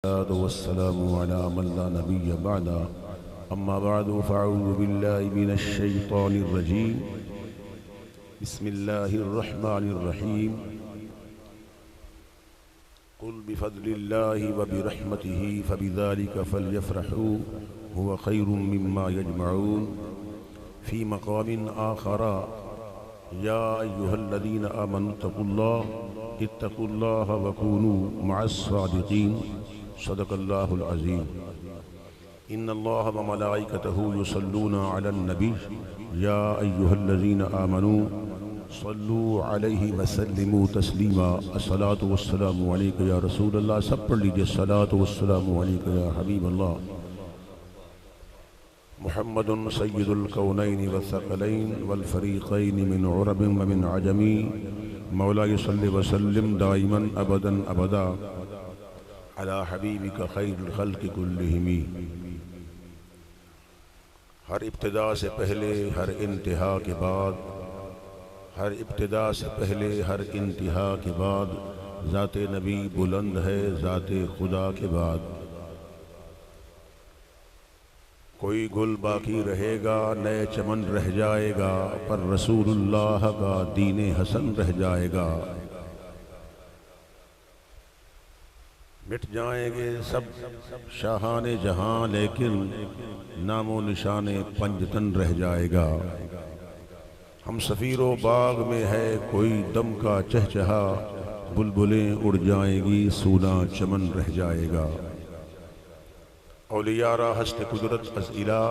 वस्सलामु अला मन ला नबिय्य बअदा अम्मा बअदु फ़अऊज़ु बिल्लाहि मिनश शैतानिर रजीम बिस्मिल्लाहिर रहमानिर रहीम कुल बिफ़ज़लिल्लाहि व बिरहमतिही फ़बिज़ालिका फ़ल्यफ़रहू हुवा ख़ैरुम मिम्मा यजमऊन फ़ी मक़ामिन आख़रा या अय्युहल्लज़ीना आमनु इत्तक़ुल्लाह व कूनू मअस्सादिक़ीन सदक़ल्लाहुल अज़ीम। इन्नल्लाह व मलाइकतहू युसल्लूना अलन नबी या अय्युहल्लज़ीना आमनू सल्लू अलैहि व सल्लिमू तस्लीमा। अस्सलातु वस्सलामु अलैका या रसूलल्लाह। सब पढ़ लीजिए, अस्सलातु वस्सलामु अलैका या हबीबल्लाह। मुहम्मदुन सय्यिदुल कौनैनि व सकलैन वल फ़रीक़ैनि मिन उरबिन व मिन अजमी। मौला सल्लि व सल्लिम दाइमन अबदन अबदा अला हबीबिका खैरुल खल्क़ि कुल्लिहिम। हर इब्तिदा से पहले हर इंतहा के बाद, हर इब्तिदा से पहले हर इंतहा के बाद ज़ाते नबी बुलंद है ज़ाते खुदा के बाद। कोई गुल बाकी रहेगा, नए चमन रह जाएगा, पर रसूलुल्लाह का दीने हसन रह जाएगा। मिट जाएंगे सब शाहाने जहां, लेकिन नामो निशाने पंजतन रह जाएगा। हम सफ़ीरो बाग में है कोई दम का चहचहा, बुलबुलें उड़ जाएंगी सूना चमन रह जाएगा। औलियारा हस्त कुदरत अज़ इला,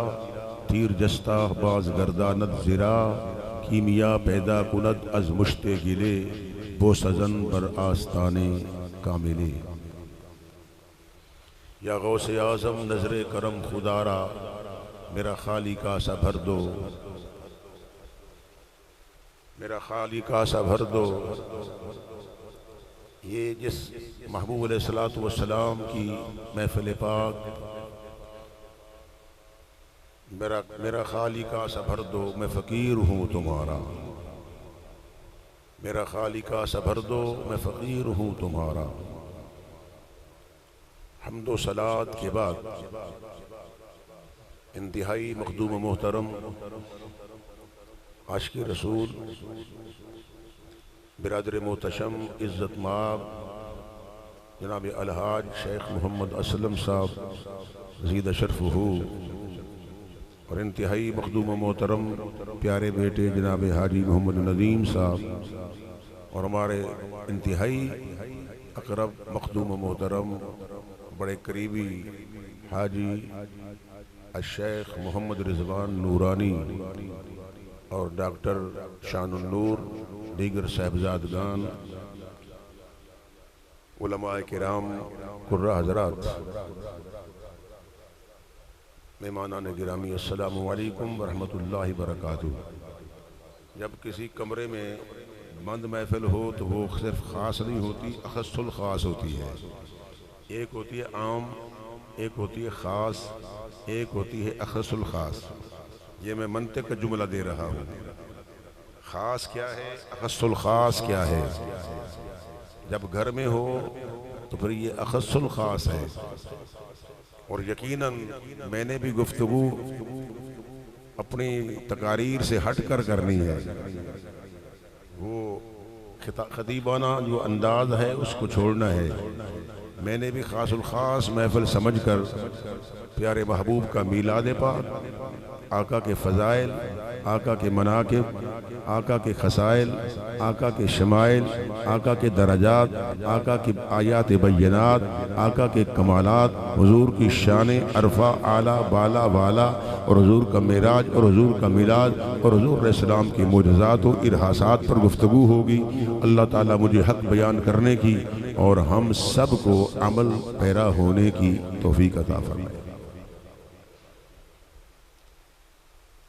तीर जस्ता बाज गर्दानत ज़िरा, कीमिया पैदा कुनत अज़ मुश्ते गिले, बो सज़न बर आस्ताने कामिले। या गौसे आज़म नज़रे करम खुदारा, मेरा खाली का सा भर दो, मेरा खाली का सा भर दो। ये जिस महबूब अलैहिस्सलातु वस्सलाम की महफ़िल पाक, मेरा खाली का सा भर दो, मैं फ़कीर हूँ तुम्हारा। मेरा खाली का सा भर दो, मैं फ़कीर हूँ तुम्हारा। हम्दो सलात के बाद इंतहाई मखदूम मोहतरम आशिक़ रसूल बिरादर मोहतशम इज़्ज़त माब जनाब अलहाज शेख मोहम्मद असलम साहब ज़ीद शरफ़हू, और इंतहाई मखदूम मोहतरम प्यारे बेटे जनाब हाजी मोहम्मद नदीम साहब, और हमारे इंतहाई अक़रब मखदूम मोहतरम बड़े करीबी हाजी शेख मोहम्मद रिज़वान नूरानी और डॉक्टर शानुन नूर, दीगर साहबजादगान, उलमाए किराम, कुर्रा हज़रात, मेहमानान गिरामी, अस्सलामु अलैकुम व रहमतुल्लाहि व बरकातुहू। जब किसी कमरे में बंद महफिल हो तो वो सिर्फ ख़ास नहीं होती, अख़स्सुल ख़ास होती है। एक होती है आम, एक होती है ख़ास, एक होती है अख़स्सुल ख़ास। ये मैं मंतिक़ का जुमला दे रहा हूँ। ख़ास क्या है, अख़स्सुल ख़ास क्या है। जब घर में हो तो फिर ये अख़स्सुल ख़ास है। और यकीनन मैंने भी गुफ्तगू अपनी तकारीर से हट कर करनी है। वो खतीबाना जो अंदाज़ है उसको छोड़ना है। मैंने भी ख़ासुल ख़ास महफ़िल समझ कर प्यारे महबूब का मीलाद पाक, आका के फ़ज़ाइल, आका के मनाक़िब, आका के ख़साइल, आका के शमाइल, आका के दरजात, आका की आयात बय्यनात, आका के कमालात, हुज़ूर की शान अरफ़ा आला बाला वाला, और हुज़ूर का मेराज और हुज़ूर का मिलाद और हुज़ूर अलैहिस्सलाम की मुअज़िज़ात व इरहासात पर गुफ्तगू होगी। अल्लाह ताला मुझे हक़ बयान करने की और हम सब को अमल पैरा होने की तौफ़ीक़ अता फ़रमाए।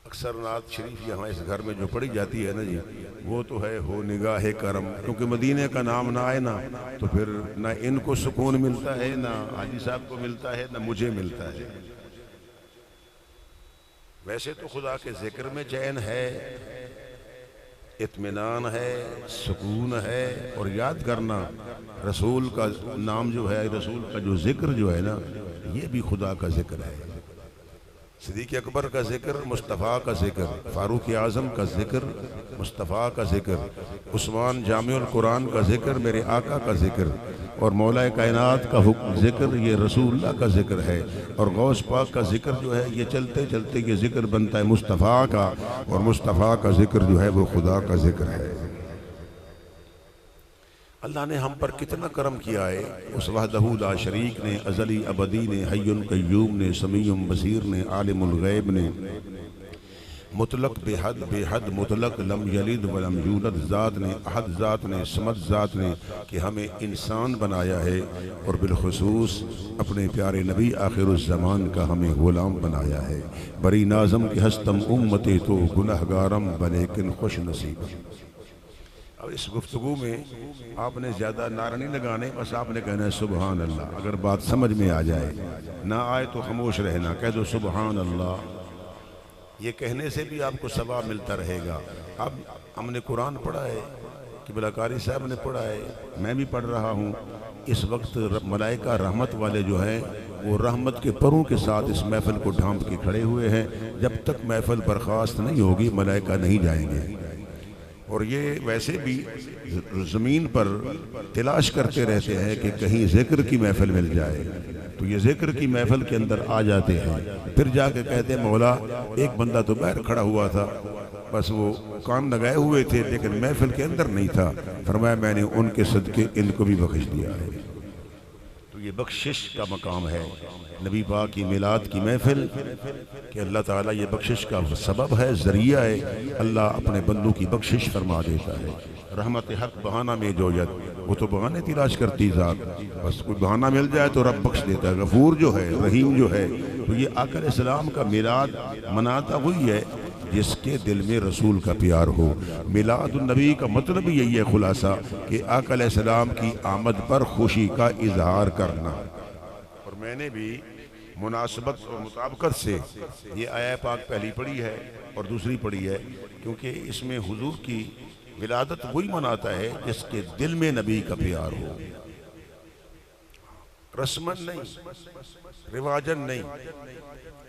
अक्सर नात शरीफ यहाँ इस घर में जो पढ़ी जाती है ना जी, वो तो है हो निगाह करम, क्योंकि मदीने का नाम ना आए ना तो फिर ना इनको सुकून मिलता है, ना हाजी साहब को मिलता है, ना मुझे मिलता है। वैसे तो खुदा के जिक्र में चैन है, इत्मीनान है, सुकून है। और याद करना रसूल का नाम जो है, रसूल का जो जिक्र जो है ना, ये भी खुदा का जिक्र है। सिद्दीक़ अकबर का जिक्र, मुस्तफ़ा का जिक्र, फ़ारूक आज़म का जिक्र, मुस्तफ़ा का जिक्र, उस्मान जामिउल कुरान का जिक्र, मेरे आका का जिक्र, और मौलाए कायनात का जिक्र, ये रसूलुल्लाह का जिक्र है। और गौस पाक का जिक्र जो है, ये चलते चलते ये जिक्र बनता है मुस्तफ़ा का, और मुस्तफ़ा का जिक्र जो है वो खुदा का जिक्र है। अल्लाह ने हम पर कितना करम किया है। उस वहदहू ला शरीक ने, अज़ली अबदी ने, हय्युल क़य्यूम ने, समीउम बसीर ने, आलिमुल गैब ने, मुतलक बेहद मुतलक, लम यलिद वलम यूलद ज़ात ने, अहद ज़ात ने, समद ज़ात ने, कि हमें इंसान बनाया है। और बिलखुसूस अपने प्यारे नबी आखिरुज़्ज़मान का हमें ग़ुलाम बनाया है। बरी नाज़म के हस्तम उम्मते तो गुनहगारम बलेकिन खुश नसीब। अब इस गुफ्तगू में आपने ज़्यादा नारा नहीं लगाने, बस आपने कहना है सुबहान अल्लाह। अगर बात समझ में आ जाए, ना आए तो खामोश रहना, कह दो सुबहान अल्लाह। ये कहने से भी आपको सवाब मिलता रहेगा। अब हमने कुरान पढ़ा है, किबला कारी साहब ने पढ़ा है, मैं भी पढ़ रहा हूँ। इस वक्त मलाइका रहमत वाले जो हैं वो रहमत के परों के साथ इस महफिल को ढांप के खड़े हुए हैं। जब तक महफिल बर्खास्त नहीं होगी मलाइका नहीं जाएंगे। और ये वैसे भी ज़मीन पर तलाश करते रहते हैं कि कहीं जिक्र की महफिल मिल जाए, तो ये जिक्र की महफिल के अंदर आ जाते हैं। फिर जाके कहते हैं मौला एक बंदा तो बाहर खड़ा हुआ था, बस वो कान लगाए हुए थे लेकिन महफिल के अंदर नहीं था। फरमाया मैंने उनके सदके इनको भी बख्श दिया है। तो ये बख्शिश का मकाम है नबी पाक की मिलाद की महफिल, कि अल्लाह ताला ये बख्शिश का सबब है, ज़रिया है। अल्लाह अपने बंदों की बख्शिश फरमा देता है। रहमत हक बहाना में जो यद, वो तो बहाने तलाश करती ज़ात, बस कोई बहाना मिल जाए तो रब बख्श देता है। गफूर जो है, रहीम जो है। तो ये आका अलैहिस्सलाम का मिलाद मनाता हुई है जिसके दिल में रसूल का प्यार हो। मिलादुन नबी का मतलब ही यही है खुलासा, कि आका अलैहिस्सलाम की आमद पर खुशी का इजहार करना। और मैंने भी मुनासबत और मुताबकत से ये आया पाक पहली पढ़ी है और दूसरी पढ़ी है, क्योंकि इसमें हुजूर की विलादत वही मनाता है जिसके दिल में नबी का प्यार हो। रस्मन नहीं, रिवाजन नहीं,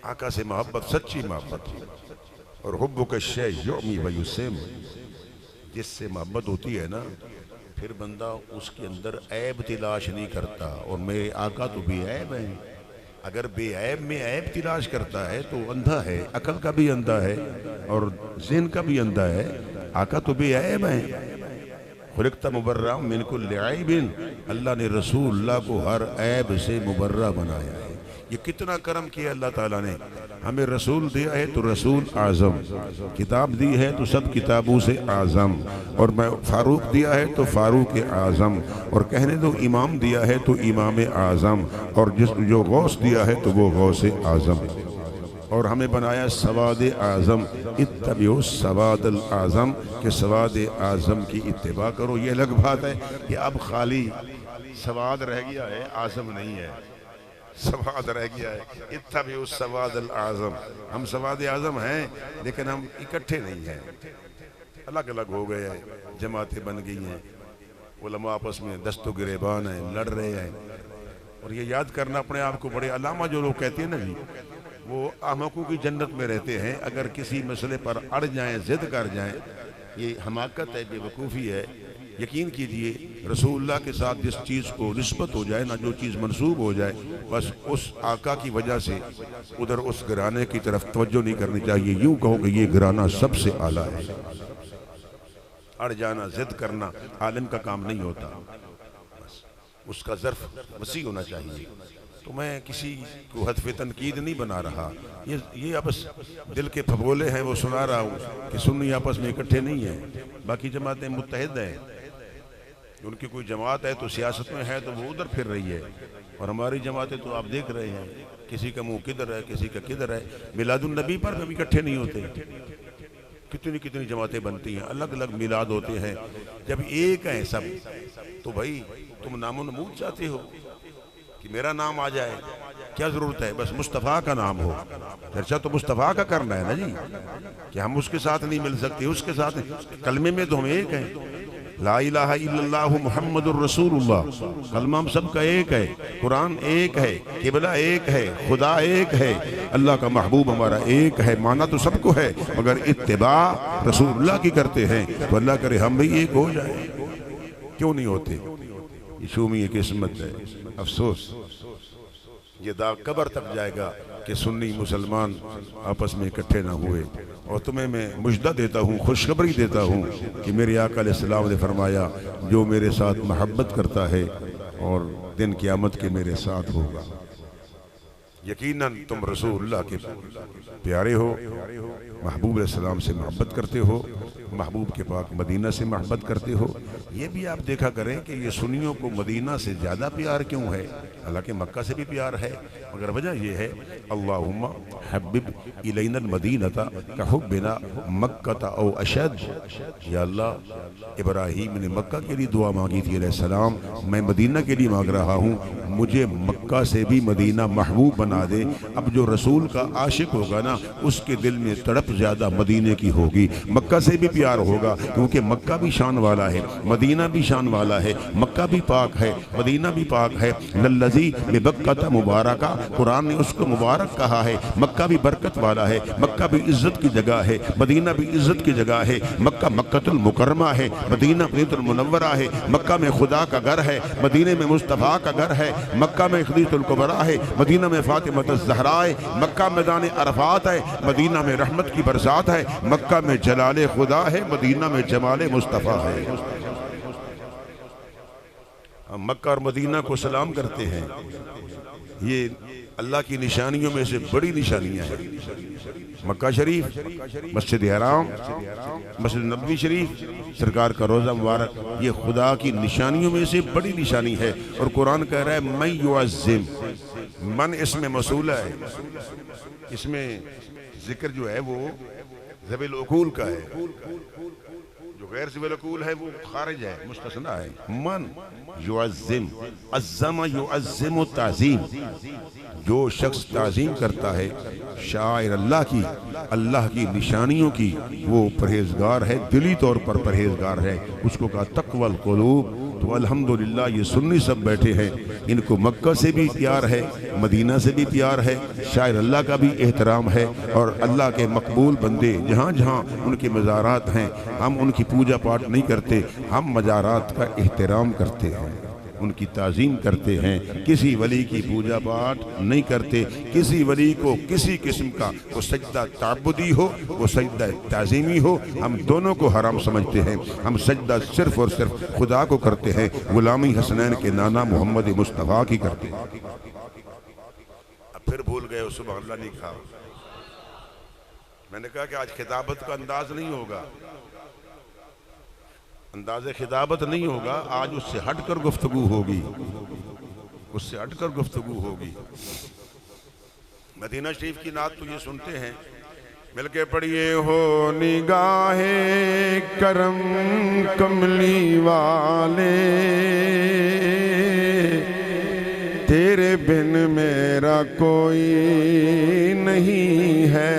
आका से मोहब्बत, सच्ची मोहब्बत। और हुब्बु के शै युमी व युसिम, जिससे मोहब्बत होती है ना, फिर बंदा उसके अंदर ऐब तलाश नहीं करता। और मेरे आका तो बेऐब हैं। अगर बेऐब में ऐब तलाश करता है तो अंधा है, अकल का भी अंधा है और ज़हन का भी अंधा है। आका तो बेऐब हैं। खुलिक़्ता मुबर्रा मिन कुल्लि ऐबिन, अल्लाह ने रसूलुल्लाह को हर ऐब से मुबर्रा बनाया है। ये कितना करम किया अल्लाह ताला ने। हमें रसूल दिया है तो रसूल आज़म, किताब दी है तो सब किताबों से आज़म, और मैं फ़ारूक दिया है तो फ़ारूक आज़म, और कहने दो इमाम दिया है तो इमाम आज़म, और जो गौस दिया है तो वो गौस आज़म। और हमें बनाया सवाद आज़म, इत्तबिउ सवादल आज़म, के सवाद आज़म की इत्तिबा करो। ये अलग बात है कि अब खाली सवाद रह गया है, आज़म नहीं है। सवाद रह गया है, इत्तबिउ सवादल आज़म। हम सवाद आज़म हैं लेकिन हम इकट्ठे नहीं हैं, अलग अलग हो गए हैं, जमातें बन गई हैं, उलमा आपस में दस्तो गिरेबान हैं, लड़ रहे हैं। और ये याद करना अपने आप को, बड़े अलामा जो लोग कहते हैं ना जी, वो अहमकों की जन्नत में रहते हैं। अगर किसी मसले पर अड़ जाएं, जिद कर जाएं, ये हमाकत है, बेवकूफ़ी है। यकीन कीजिए रसूलुल्लाह के साथ जिस चीज़ को निस्बत हो जाए ना, जो चीज़ मंसूब हो जाए, बस उस आका की वजह से उधर उस घराने की तरफ तवज्जो नहीं करनी चाहिए। यूँ कहो कि ये घराना सबसे आला है। अड़ जाना, जिद करना आलिम का काम नहीं होता, बस उसका ज़र्फ वसी होना चाहिए। तो मैं किसी को हदफ़े तनकीद नहीं बना रहा, ये आपस दिल के फबोले हैं वो सुना रहा हूँ कि सुन्नी आपस में इकट्ठे नहीं हैं, बाकी जमातें मुत्तहिद हैं। उनकी कोई जमात है तो सियासत में है तो वो उधर फिर रही है, और हमारी जमातें तो आप देख रहे हैं, किसी का मुंह किधर है, किसी का किधर है। मिलादुन नबी पर कभी इकट्ठे नहीं होते, कितनी कितनी जमातें बनती हैं, अलग अलग मिलाद होते हैं। जब एक हैं सब तो भाई तुम नामो नमूद चाहते हो कि मेरा नाम आ जाए, क्या ज़रूरत है, बस मुस्तफ़ा का नाम हो। चर्चा तो मुस्तफ़ा का करना है ना जी, कि हम उसके साथ नहीं मिल सकते, उसके साथ कलमे में तो हम एक हैं, ला इलाहा इल्लल्लाह मुहम्मदुर रसूलुल्लाह, कलमा हम सबका एक है, कुरान एक है, किबला एक है, खुदा एक है, अल्लाह का महबूब हमारा एक है। माना तो सबको है, मगर इत्तिबा रसूलुल्लाह की करते हैं, तो अल्लाह करे हम भी एक हो जाए। क्यों नहीं होते? ये शूमी किस्मत है। अफसोस ये दाग कब्र तक जाएगा कि सुन्नी मुसलमान आपस में इकट्ठे ना हुए। और तुम्हें मैं मुजदा देता हूँ, खुशखबरी देता हूँ कि मेरे आका अलैहिस्सलाम ने फरमाया, जो मेरे साथ मोहब्बत करता है और दिन क़यामत के मेरे साथ होगा। यकीनन तुम रसूलुल्लाह के प्यारे हो, महबूब अलैहिस्सलाम से मोहब्बत करते हो, महबूब के पाक मदीना से मोहब्बत करते हो। ये भी आप देखा करें कि ये सुन्नियों को मदीना से ज़्यादा प्यार क्यों है? हालांकि मक्का से भी प्यार है, मगर वजह यह है अल्लाहुम्मा हब्बिब इलैनल मदीनता का हुब्बिना मक्का औ अशद। या अल्लाह, इब्राहीम ने मक्का के लिए दुआ मांगी थी अलैहिस्सलाम, मैं मदीना के लिए मांग रहा हूँ, मुझे मक्का से भी मदीना महबूब बना दे। अब जो रसूल का आशिक होगा ना, उसके दिल में तड़प ज़्यादा मदीने की होगी, मक्का से भी प्यार होगा, क्योंकि मक्का भी शान वाला है, मदीना भी शान वाला है, मक्का भी पाक है, मदीना भी पाक है। लल्लज़ी बिबक्कता मुबारका, कुरान ने उसको मुबारक कहा है। मक्का भी बरकत वाला है, मक्का भी इज्जत की जगह है, मदीना भी इज्जत की जगह है। मक्का मक्कतुल मुकर्रमा है, मदीना मदीनतुल मुनव्वरा है। मक्का में खुदा का घर है, मदीने में मुस्तफ़ा का घर है। मक्का में खदीजतुल कुबरा है, मदीना में फातिमतुज़ ज़हरा है। मक्का मैदान अरफात है, मदीना में रहमत की बरसात है। मक्का में जलाले खुदा है, मदीना में जमाले मुस्तफ़ा है। हम मक्का और मदीना को सलाम करते हैं, ये अल्लाह की निशानियों में से बड़ी निशानियां हैं। मक्का शरीफ, मस्जिद हराम, मस्जिद नबवी शरीफ, सरकार का रोज़ा मुबारक, ये खुदा की निशानियों में से बड़ी निशानी है। और कुरान कह रहा है मैं युअज़्ज़िम, मन इसमें मसूला है, इसमें जिक्र जो है वो ज़वील उकूल का है, जो गैर ज़वील उकूल है वो खारिज है, मुस्तस्ना है। मन युअज़्ज़िम, अज़्ज़मा युअज़्ज़िमु ताज़ीम, जो शख्स ताज़ीम करता है शायर अल्लाह की निशानियों की, वो परहेजगार है, दिली तौर पर परहेजगार है। उसको कहा तक़वल क़ुलूब। तो अल्हम्दुलिल्लाह ये सुन्नी सब बैठे हैं, इनको मक्का से भी प्यार है, मदीना से भी प्यार है, शायर अल्लाह का भी एहतराम है। और अल्लाह के मकबूल बंदे जहाँ जहाँ उनके मज़ारात हैं, हम उनकी पूजा पाठ नहीं करते, हम मज़ारात का एहतराम करते हैं, उनकी ताज़ीम करते हैं। किसी वली की पूजा पाठ नहीं करते, किसी वली को किसी किस्म का वो सजदा ताबुदी हो, वो सजदा ताज़ीमी हो, हम दोनों को हराम समझते हैं। हम सजदा सिर्फ और सिर्फ खुदा को करते हैं, गुलामी हसनैन के नाना मोहम्मद मुस्तफ़ा की करते हैं। अब फिर भूल गए, सुबह अल्लाह नहीं कहा। मैंने कहा कि आज खिताबत का अंदाज नहीं होगा, अंदाज़े खिताबत नहीं होगा, आज उससे हटकर गुफ्तगू होगी, उससे हटकर गुफ्तगू होगी। मदीना शरीफ की नात तो ये सुनते हैं, मिलके पढ़िए हो निगाहे करम कमली वाले, तेरे बिन मेरा कोई नहीं है।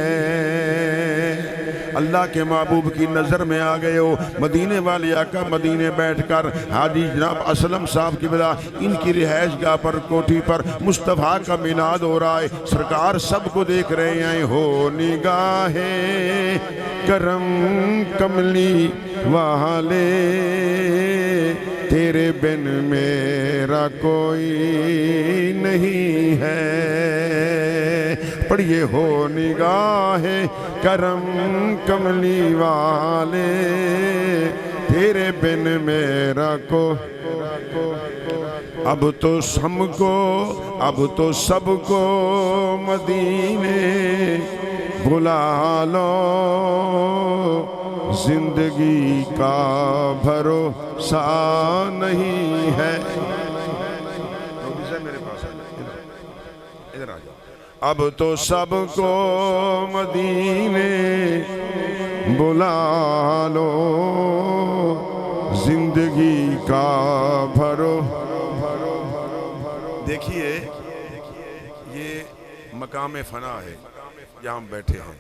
अल्लाह के महबूब की नज़र में आ गए हो, मदीने वाले आका मदीने बैठकर हाजी जनाब असलम साहब की बला इनकी रिहाइश गाह पर कोठी पर मुस्तफ़ा का मिलाद हो रहा है। सरकार सबको देख रहे हैं। हो निगाहे करम कमली वाले, तेरे बिन मेरा कोई नहीं है। पढ़िए हो निगाहे करम कमली वाले, तेरे बिन मेरा को। अब तो सबको मदीने बुला लो, जिंदगी का भरोसा नहीं है। मेरे पास इधर आ जाओ। अब तो सबको मदीने बुला लो, जिंदगी का भरो। देखिए ये मकाम फ़ना है जहाँ हम बैठे हैं।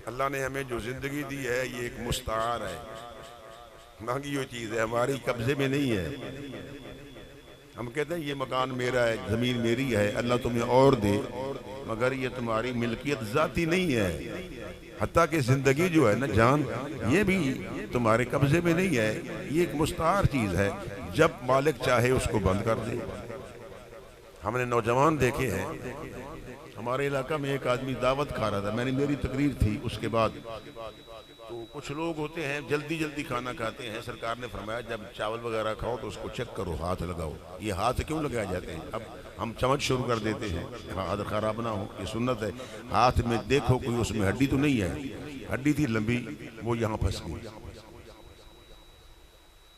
अल्लाह ने हमें जो ज़िंदगी दी है ये एक मुस्तार है, मांगी हुई चीज़ है, हमारी कब्जे में नहीं है। हम कहते हैं ये मकान मेरा है, ज़मीन मेरी है, अल्लाह तुम्हें और दे, मगर ये तुम्हारी मिल्कियत ज़ाती नहीं है। हत्ता कि ज़िंदगी जो है ना, जान, ये भी तुम्हारे कब्जे में नहीं है, ये एक मुस्तार चीज़ है, जब मालिक चाहे उसको बंद कर दे। हमने नौजवान देखे हैं, हमारे इलाका में एक आदमी दावत खा रहा था, मेरी तकरीर थी, उसके बाद तो कुछ लोग होते हैं जल्दी जल्दी खाना खाते हैं। सरकार ने फरमाया जब चावल वगैरह खाओ तो उसको चेक करो, हाथ लगाओ। ये हाथ क्यों लगाए जाते हैं? अब हम चमच शुरू कर देते हैं, हाथ खराब ना हो, ये सुन्नत है। हाथ में देखो कोई उसमें हड्डी तो नहीं है, हड्डी थी लंबी, वो यहाँ फंस गई,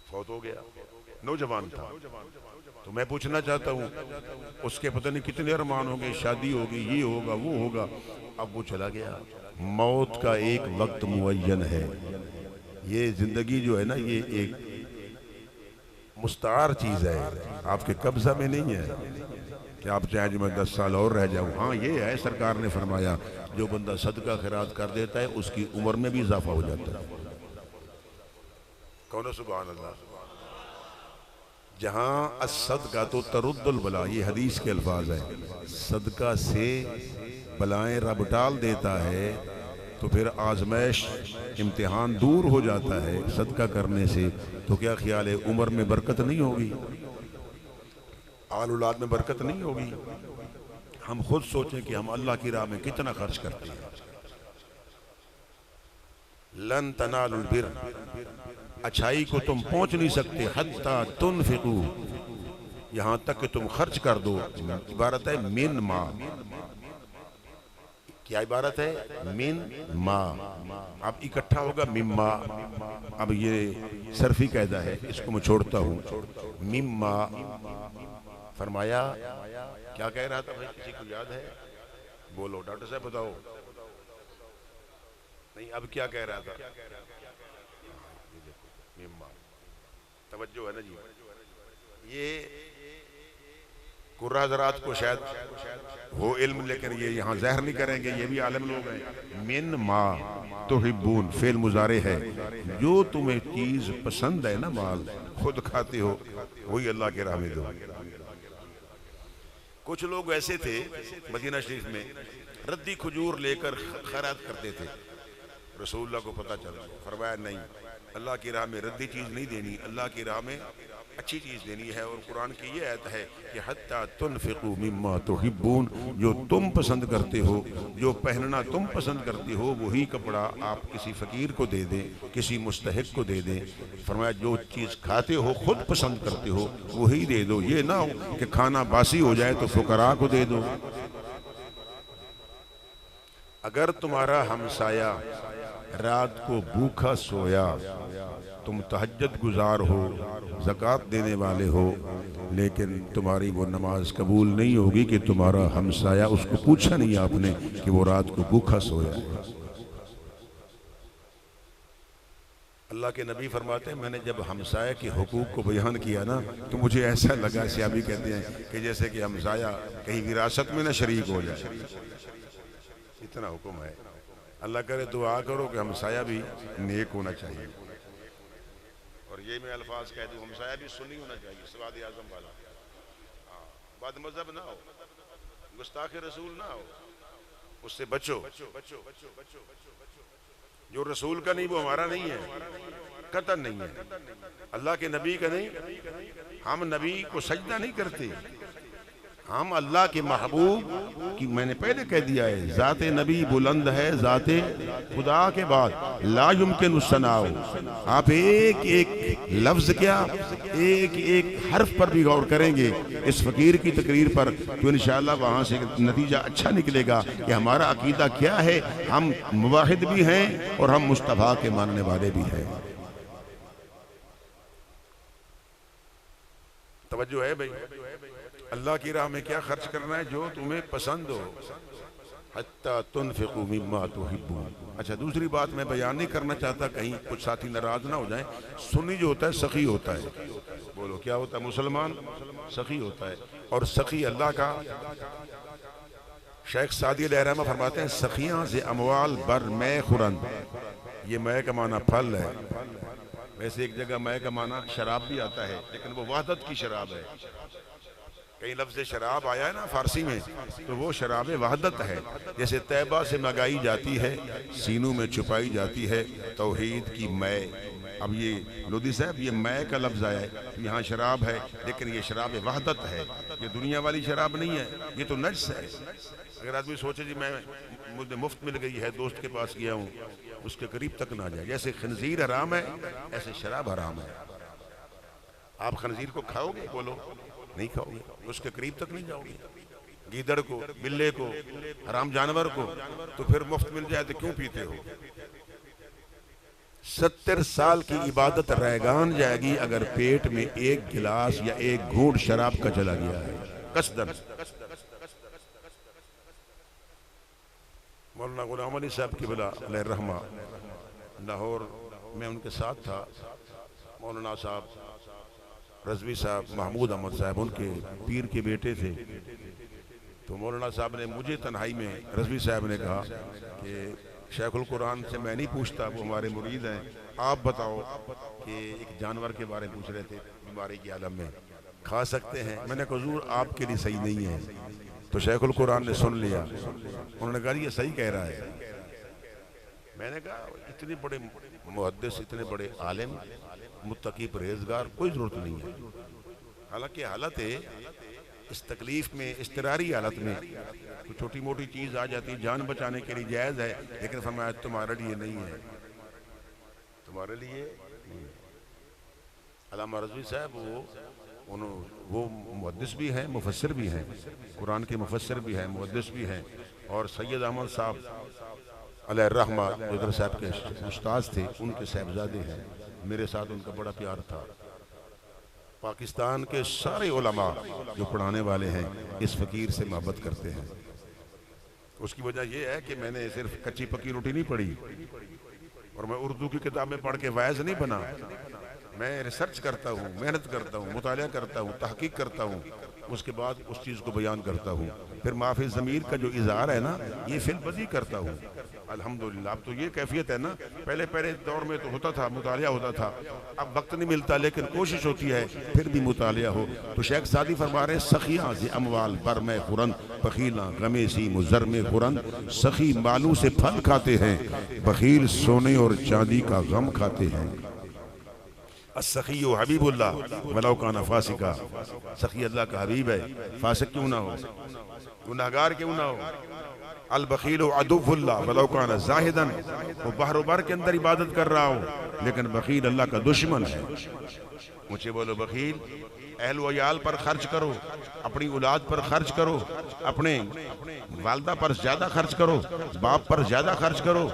फौत हो गया, नौजवान था। तो मैं पूछना चाहता हूँ, उसके पता नहीं कितने अरमान होंगे, शादी होगी, ये होगा, वो होगा, अब वो चला गया। मौत का एक वक्त मुअय्यन है। ये जिंदगी जो है ना, ये एक मुस्तार चीज़ है, आपके कब्जा में नहीं है कि आप चाहे जो मैं 10 साल और रह जाऊँ। हाँ, ये है, सरकार ने फरमाया जो बंदा सदका खैरात कर देता है उसकी उम्र में भी इजाफा हो जाता है। कौन? सुभान अल्लाह। जहाँ असदका तो तरुद्दुल बला, ये हदीस के अल्फाज है, सदका से बलाएं रब टाल देता है, तो फिर आजमाइश इम्तिहान दूर हो जाता है सदका करने से। तो क्या ख्याल है, उम्र में बरकत नहीं होगी, आल औलाद में बरकत नहीं होगी? हम खुद सोचें कि हम अल्लाह की राह में कितना खर्च करते हैं। लन तनालुल बिर, अच्छाई को तुम पहुंच नहीं सकते हत्ता तुनफिकू, यहां तक कि तुम खर्च कर दो। इबारत है मिन मा, क्या इबारत है? मिन मा। अब इकट्ठा होगा मिम्मा। अब ये सरफी कायदा है, इसको मैं छोड़ता हूँ। मिम्मा फरमाया, क्या कह रहा था भाई, किसी को याद है? बोलो डॉक्टर साहब, बताओ। नहीं, अब क्या कह रहा था? मिम्मा, तवज्जो है ना जी। ये कुर्रा हज़रात को शायद हो इल्म, लेकिन ये यहाँ ज़हर नहीं करेंगे, ये भी आलम लोग हैं। मिन मा तुहिब्बून, फेल मुजारे है, जो तुम्हें चीज़ पसंद है ना, माल खुद खाते हो, वही अल्लाह के राह में दो। कुछ लोग ऐसे थे मदीना शरीफ में, रद्दी खजूर लेकर खैरात करते थे। रसूलुल्लाह को पता चला, फरमाया नहीं, अल्लाह की राह में रद्दी चीज़ नहीं देनी, अल्लाह की राह में अच्छी चीज़ देनी है। और कुरान की ये आयत है कि हत्ता तुनफिकू मिम्मा तुहिब्बून, जो तुम पसंद करते हो, जो पहनना तुम पसंद करते हो, वही कपड़ा आप किसी फ़कीर को दे दें, किसी मुस्तहिक को दे दें। फरमाया जो चीज़ खाते हो, खुद पसंद करते हो, वही दे दो। ये ना हो कि खाना बासी हो जाए तो फुकरा को दे दो। अगर तुम्हारा हमसाया रात को भूखा सोया, तुम तहज्जुद गुजार हो, ज़कात देने वाले हो, लेकिन तुम्हारी वो नमाज कबूल नहीं होगी कि तुम्हारा हमसाया, उसको पूछा नहीं आपने कि वो रात को भूखा सोया है। अल्लाह के नबी फरमाते हैं, मैंने जब हमसाया के हुकूक को बयान किया ना, तो मुझे ऐसा लगा, सियाबी कहते हैं कि जैसे कि हमसाया कहीं विरासत में ना शरीक हो जाए। इतना हुक्म है। अल्लाह करे दुआ करो कि हमसाया भी नेक होना चाहिए। और ये मैं अल्फाज कह दूं, हमसाया भी सुन्नी होना चाहिए, सवाद आज़म वाला, बाद मजहब ना हो, गुस्ताखे रसूल ना हो, उससे बचो। जो रसूल का नहीं वो हमारा नहीं है, कतन नहीं है, अल्लाह के नबी का नहीं। हम नबी को सजदा नहीं करते, हम अल्लाह के महबूब की, मैंने पहले कह दिया है, ज़ाते नबी बुलंद है, ज़ाते खुदा के बाद ला युमकिन सनाओ। आप एक एक लफ्ज़ क्या, एक एक हर्फ पर भी गौर करेंगे इस फ़कीर की तकरीर पर, तो इंशाअल्लाह वहाँ से नतीजा अच्छा निकलेगा कि हमारा अकीदा क्या है। हम मुवाहिद भी हैं और हम मुस्तफ़ा के मानने वाले भी हैं। तवज्जो है भाई? अल्लाह की राह में क्या खर्च करना है? जो तुम्हें पसंद हो। हत्ता तुनफिकू मिम्मा तुहिब्बून। अच्छा, दूसरी बात मैं बयान नहीं करना चाहता, कहीं कुछ साथी नाराज ना हो जाएं। सुन्नी जो होता है सखी होता है। बोलो क्या होता है? मुसलमान सखी होता है। और सखी अल्लाह का। शेख सादी अलैहिर्रहमा फरमाते हैं सखियां से अमवाल बर मैं खुरन, ये मैं का माना फल है। वैसे एक जगह मैं का माना शराब भी आता है, लेकिन वो वहदत की शराब है। कई लफ्ज़ शराब आया है ना फारसी में, तो वो शराब वहदत है। जैसे तैबा से मंगाई जाती है, सीनों में छुपाई जाती है तौहीद की मैं। अब ये लोधी साहब, ये मैं का लफ्ज़ आया है, यहाँ शराब है, लेकिन ये शराब वहदत है, ये दुनिया वाली शराब नहीं है, ये तो नज्स है। अगर आदमी सोचे जी मुझे मुफ्त मिल गई है, दोस्त के पास गया हूँ, उसके करीब तक ना जाए। जैसे खंजीर हराम है, ऐसे शराब हराम है। आप खंजीर को खाओगे? बोलो नहीं खाओगे, उसके करीब तक नहीं जाओगे। गीदड़ को, बिल्ले को, हराम जानवर को तो फिर मुफ्त मिल जाए तो क्यों पीते हो? 70 साल की इबादत रैगान जाएगी अगर पेट में एक गिलास या एक घूंट शराब का चला गया है कसदन। मौलाना गुलाम अली साहब की बिला रहमा, लाहौर में उनके साथ था। मौलाना साहब, रजवी साहब, महमूद अहमद साहब उनके पीर के बेटे थे। तो मौलाना साहब ने मुझे तन्हाई में, रजवी साहब ने कहा कि शेखुल कुरान से मैं नहीं पूछता, वो हमारे मुरीद हैं, आप बताओ कि एक जानवर के बारे में पूछ रहे थे, बीमारी के आलम में खा सकते हैं? मैंने कहा हुजूर आपके लिए सही नहीं है। तो शेखुल कुरान ने सुन लिया, उन्होंने कहा ये सही कह रहा है। मैंने कहा इतने बड़े मुहद्दिस, इतने बड़े आलिम, मुत्तकी, परहेजगार, कोई जरूरत नहीं है। हालांकि हालत है इस तकलीफ में, इस्तरारी हालत में तो छोटी मोटी चीज़ आ जाती है, जान बचाने के लिए जायज़ है, लेकिन फरमाया तुम्हारे लिए नहीं है, तुम्हारे लिए नहीं। अल्लामा रज़वी साहब वो मुहद्दिस भी हैं, मुफस्सिर भी हैं, कुरान के मुफस्सिर भी हैं, मुहद्दिस भी हैं। और सैयद अहमद साहब अलैहिर्रहमा जो साहब के उस्ताद थे, उनके साहबजादे हैं। मेरे साथ उनका बड़ा प्यार था। पाकिस्तान के सारे उलमा जो पढ़ाने वाले हैं इस फ़कीर से मोहब्बत करते हैं। उसकी वजह यह है कि मैंने सिर्फ कच्ची पक्की रोटी नहीं पढ़ी और मैं उर्दू की किताबें पढ़ के वाइज नहीं बना। मैं रिसर्च करता हूँ, मेहनत करता हूँ, मुतालिया करता हूँ, तहकीक करता हूँ, उसके बाद उस चीज़ को बयान करता हूँ। फिर माफ़ी ज़मीर का जो इज़हार है ना, ये फिलबदी करता हूँ। अल्हम्दुलिल्लाह अब तो ये कैफियत है ना, पहले दौर में तो होता था, मुतालिया होता था, अब वक्त नहीं मिलता, लेकिन कोशिश होती है फिर भी मुतालिया हो। तो शेख सादी फरमा रहे सखियाँ से अमवाल बर में खुरन, बखीला गमे सी मुजर में खुरन। सखी मालू से फल खाते हैं, बखील सोने और चांदी का गम खाते हैं। सखी हबीबुल्लाह वलौ काना फासिका, सखी अल्लाह का हबीब है, फासिक क्यों ना हो, गुनाहगार क्यों ना हो। अल बखील अदुव्वुल्लाह वलौ काना जाहिदन, वो बहरो बर के अंदर इबादत कर रहा हो लेकिन बखील अल्लाह का दुश्मन है। मुझे बोलो बखील, अहल व याल पर खर्च करो, अपनी औलाद पर खर्च करो, अपने वालदा पर ज्यादा खर्च करो, बाप पर ज्यादा खर्च करो,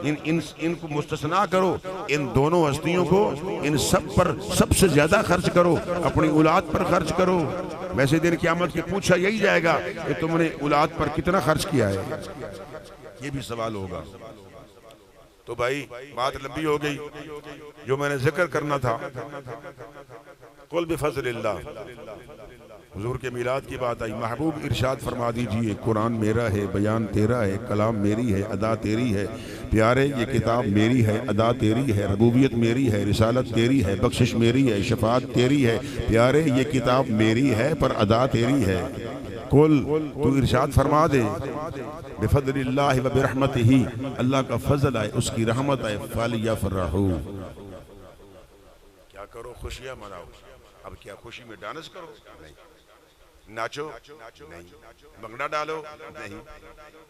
इनको मुस्तस्ना करो, इन दोनों हस्तियों को, इन सब पर सबसे ज्यादा खर्च करो, अपनी औलाद पर खर्च करो। वैसे दिन क़यामत के पूछा यही जाएगा कि तुमने औलाद पर कितना खर्च किया है, ये भी सवाल होगा। तो भाई बात लंबी हो गई, जो मैंने जिक्र करना था कुल बिफज़लिल्लाह, हुजूर के मिलाद की बात आई। महबूब इरशाद फरमा दीजिए कुरान मेरा है, बयान तेरा है, कलाम मेरी है, अदा तेरी है। प्यारे ये किताब मेरी है, अदा तेरी है, रबूबियत मेरी है, रिसालत तेरी है, बख्शिश मेरी है, शफाअत तेरी है। प्यारे ये किताब मेरी है पर अदा तेरी है। कुल तू इरशाद फरमा दे बिफज़लिल्लाह व बिरहमतिही, अल्लाह का फजल आए, उसकी रहमत आए, फलयफ़रहू, क्या करो खुशियाँ मनाओ। अब क्या खुशी में डांस करो? नहीं। नाचो? नहीं। भंगड़ा डालो? नहीं।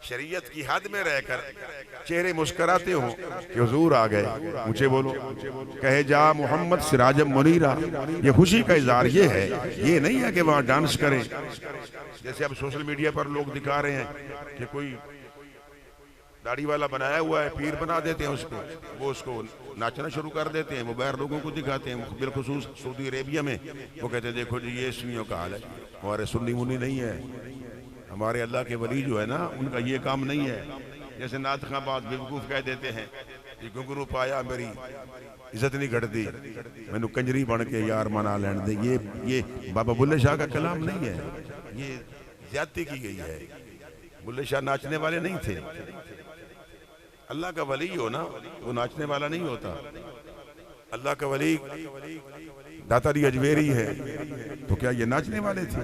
शरीयत की हद में रहकर चेहरे मुस्कुराते हो कि हुजूर आ गए, मुझे बोलो, कहे जा मोहम्मद सिराजम मुनीरा, ये खुशी का इज़हार ये है, ये नहीं है कि वहाँ डांस करें। जैसे अब सोशल मीडिया पर लोग दिखा रहे हैं कि कोई दाढ़ी वाला बनाया हुआ है, पीर बना देते हैं उसको, वो उसको नाचना शुरू कर देते हैं, वो बाहर लोगों को दिखाते हैं, बिलखुसूस सऊदी अरेबिया में। वो कहते हैं देखो जी ये सुन्नियों का हाल है, हमारे सुन्नी मुन्नी नहीं है, हमारे अल्लाह के वली जो है ना उनका ये काम नहीं है। जैसे नात खां बात बेवकूफ़ कह देते हैं कि घुंघरू पाया मेरी इज्जत नहीं घटती, मैनू कंजरी बन के यार मना लैन दे, ये बाबा बुल्ले शाह का कलाम नहीं है। ये ज्यादती की गई है। बुल्ले शाह नाचने वाले नहीं थे। अल्लाह का वली हो ना, वो नाचने वाला नहीं होता। अल्लाह का वली दातारी अजमेरी है, तो क्या ये नाचने वाले थे?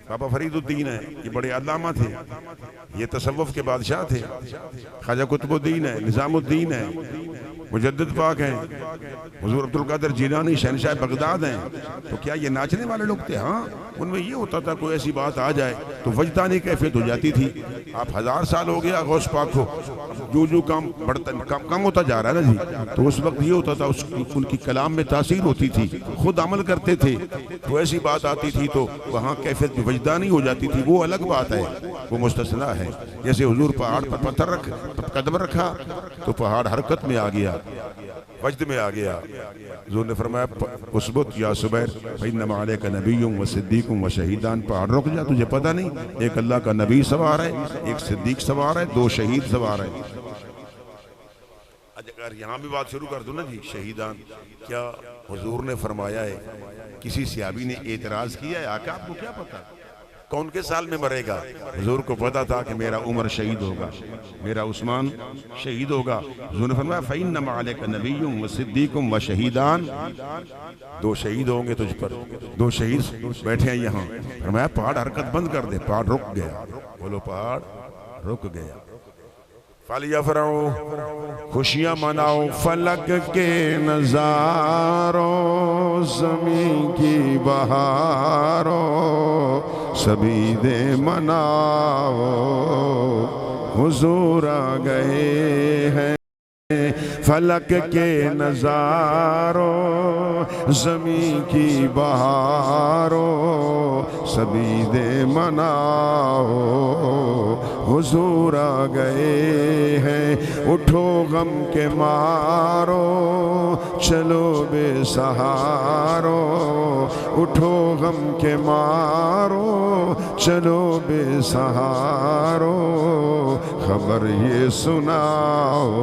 बाबा फरीदुद्दीन है, ये बड़े अल्लामा थे, ये तसव्वुफ के बादशाह थे। ख्वाजा कुतुबुद्दीन है, निजामुद्दीन है, मुजद्दिद पाक हैं, हुजूर अब्दुल कादिर जीलानी शहनशाह बगदाद हैं। तो क्या ये नाचने वाले लोग थे? हाँ, उनमें ये होता था कोई ऐसी बात आ जाए तो वजदानी कैफियत हो जाती थी। आप 1000 साल हो गया गौस पाक को, जो जो काम बढ़ता कम होता जा रहा है ना जी, तो उस वक्त ये होता था उनकी कलाम में तासीर होती थी, खुद अमल करते थे। तो ऐसी बात आती थी तो वहाँ कैफियत वजदानी हो जाती थी, वो अलग बात है, वो मुस्तस्ना है। जैसे हुजूर पहाड़ पर पत्थर कदम रखा तो पहाड़ हरकत में आ गया, वजद में आ गया। हुजूर ने फरमाया उसबुत या सुबैर फइन्नमा अलैका नबिय्युम व सिद्दीकुम व शहीदान। पहाड़ रुक जा, तुझे पता नहीं एक अल्लाह का नबी सवार है, एक सिद्दीक सवार है, 2 शहीद सवार है। अगर यहाँ भी बात शुरू कर दूं ना जी, शहीदान, क्या हुजूर ने फरमाया है? किसी सहाबी ने एतराज किया है, आका आपको क्या पता कौन के साल में मरेगा? हुजूर को पता था कि मेरा उमर शहीद होगा, मेरा उस्मान शहीद होगा। हुजूर ने फरमाया फइन्नमा अलैका नबिय्युम व सिद्दीकुम व शहीदान। 2 शहीद होंगे तुझ पर, 2 शहीद बैठे हैं यहाँ। फरमाया पहाड़ हरकत बंद कर दे, पहाड़ रुक गया। बोलो पहाड़ रुक गया। फलियफरहू, खुशियाँ मनाओ फलक के नजारों, ज़मीं की बहारों, सभी दे मनाओ, हुजूर आ गए हैं। फलक के नजारों, ज़मीं की बहारों, सभी दे मनाओ, हुजूर आ गए हैं। उठो गम के मारो, चलो बेसहारो, उठो गम के मारो, चलो बेसहारो, खबर ये सुनाओ,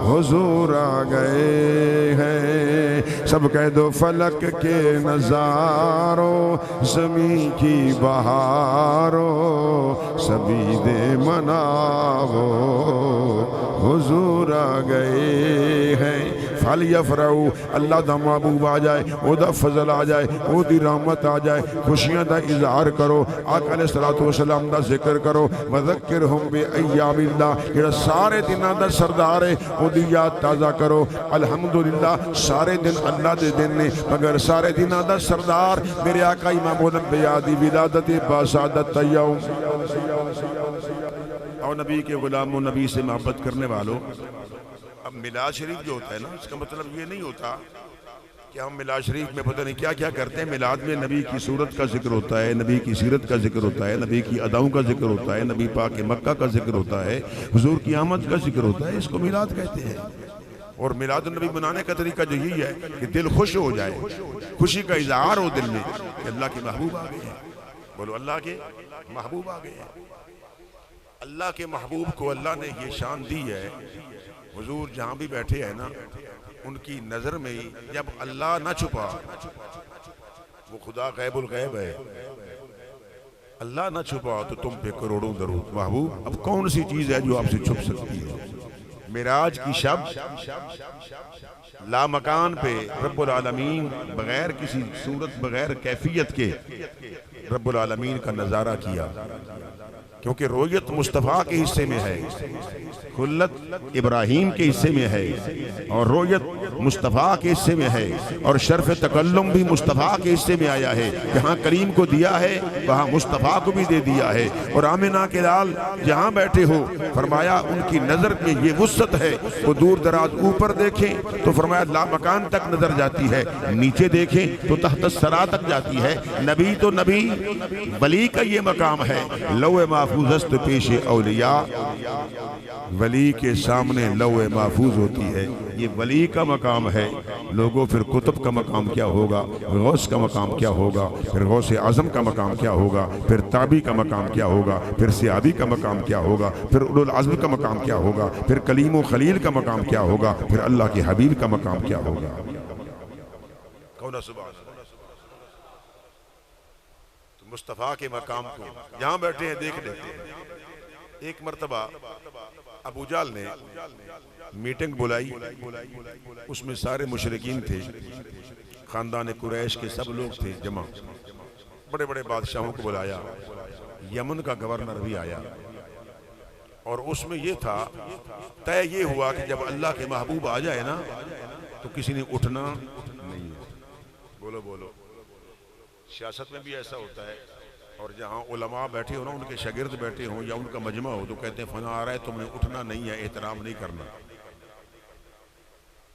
हुजूर आ गए हैं। सब कह दो फलक के नजारों, ज़मीं की बहारों, सभी दे मनाओ, हुजूर आ गए हैं। फलियफरहू, अल्लाह दा महबूब आ जाए, ओदा फजल आ जाए, ओदी रहमत आ जाए, खुशियां दा इजहार करो, आका अलैहिस्सलातु वस्सलाम दा जिक्र करो। वज़क्किरहुम बिअय्यामिल्लाह, जेड़ा सारे दिनां दा सरदार है, ओदी याद ताज़ा करो। अल्हम्दुलिल्लाह, सारे दिन अल्लाह दे दिन ने, मगर सारे दिनां दा सरदार मेरे आका इमामुल अंबिया दी विलादत बासादत यौम। और नबी के गुलामों, नबी से मोहब्बत करने वालों, अब मिलाद शरीफ जो होता है ना, इसका मतलब ये नहीं होता कि हम मिलाद शरीफ में पता नहीं क्या क्या करते हैं। मिलाद में नबी की सूरत का जिक्र होता है, नबी की सीरत का जिक्र होता है, नबी की अदाओं का जिक्र होता है, नबी पाक के मक्का का जिक्र होता है, हुजूर की आमद का जिक्र होता है। इसको मिलाद कहते हैं। और मिलाद नबी बनाने का तरीका जो यही है कि दिल खुश हो जाए, खुशी का इजहार हो दिल में कि अल्लाह के महबूब आ गए हैं। बोलो अल्लाह के महबूब आ गए हैं। अल्लाह के महबूब को अल्लाह ने ये शान दी है। हुजूर जहाँ भी बैठे हैं ना, उनकी नजर में ही जब अल्लाह ना छुपा, वो खुदा गैबुल गैब है, अल्लाह ना छुपा तो तुम पे करोड़ों दरूद। महबूब, अब कौन सी चीज है जो आपसे छुप सकती है? मिराज की शब लामकान पे रब्बुल आलमीन बगैर किसी सूरत, बगैर कैफियत के रब्बुल आलमीन का नजारा किया, क्योंकि रोयत मुस्तफ़ा के हिस्से में है, खुल्लत इब्राहीम के हिस्से में है, और रोयत मुस्तफ़ा के हिस्से में है, और शर्फ तकल्लुम भी मुस्तफ़ा के हिस्से में आया है। जहाँ करीम को दिया है वहाँ मुस्तफ़ा को भी दे दिया है। और आमिना के लाल जहाँ बैठे हो, फरमाया उनकी नज़र में ये वुसअत है, वो दूर दराज ऊपर देखें तो फरमाया लामकान तक नजर जाती है, नीचे देखें तो तहत सरा तक जाती है। नबी तो नबी, वली का ये मकाम है। लौह महफूज़ पेश औलिया, वली के सामने लौह महफूज होती है, ये वली का मकाम है। लोगों, फिर कुतुब का मकाम क्या होगा, गौस का मकाम क्या होगा, फिर गौस आजम का मकाम क्या होगा, फिर ताबी का मकाम क्या होगा, फिर सियाबी का मकाम क्या होगा, फिर उलुल आज़म का मकाम क्या होगा, फिर कलीम व खलील का मकाम क्या होगा, फिर अल्लाह के हबीब का मकाम क्या होगा। कौन सुभान। तो मुस्तफ़ा के मकाम को जहां बैठे हैं देख लेते हैं। एक मर्तबा अबू जाल ने मीटिंग बुलाई, उसमें सारे मुशरिकीन थे, खानदान कुरैश के सब लोग थे जमा, बड़े बड़े बादशाहों को बुलाया, यमन का गवर्नर भी आया। और उसमें ये था, तय ये हुआ कि जब अल्लाह के महबूब आ जाए ना तो किसी ने उठना नहीं है। बोलो बोलो, सियासत में भी ऐसा होता है। और जहाँ उलमा बैठे हो ना, उनके शागिर्द बैठे हों या उनका मजमा हो, तो कहते हैं फना आ रहा है, तुमने उठना नहीं है, एहतराम नहीं करना।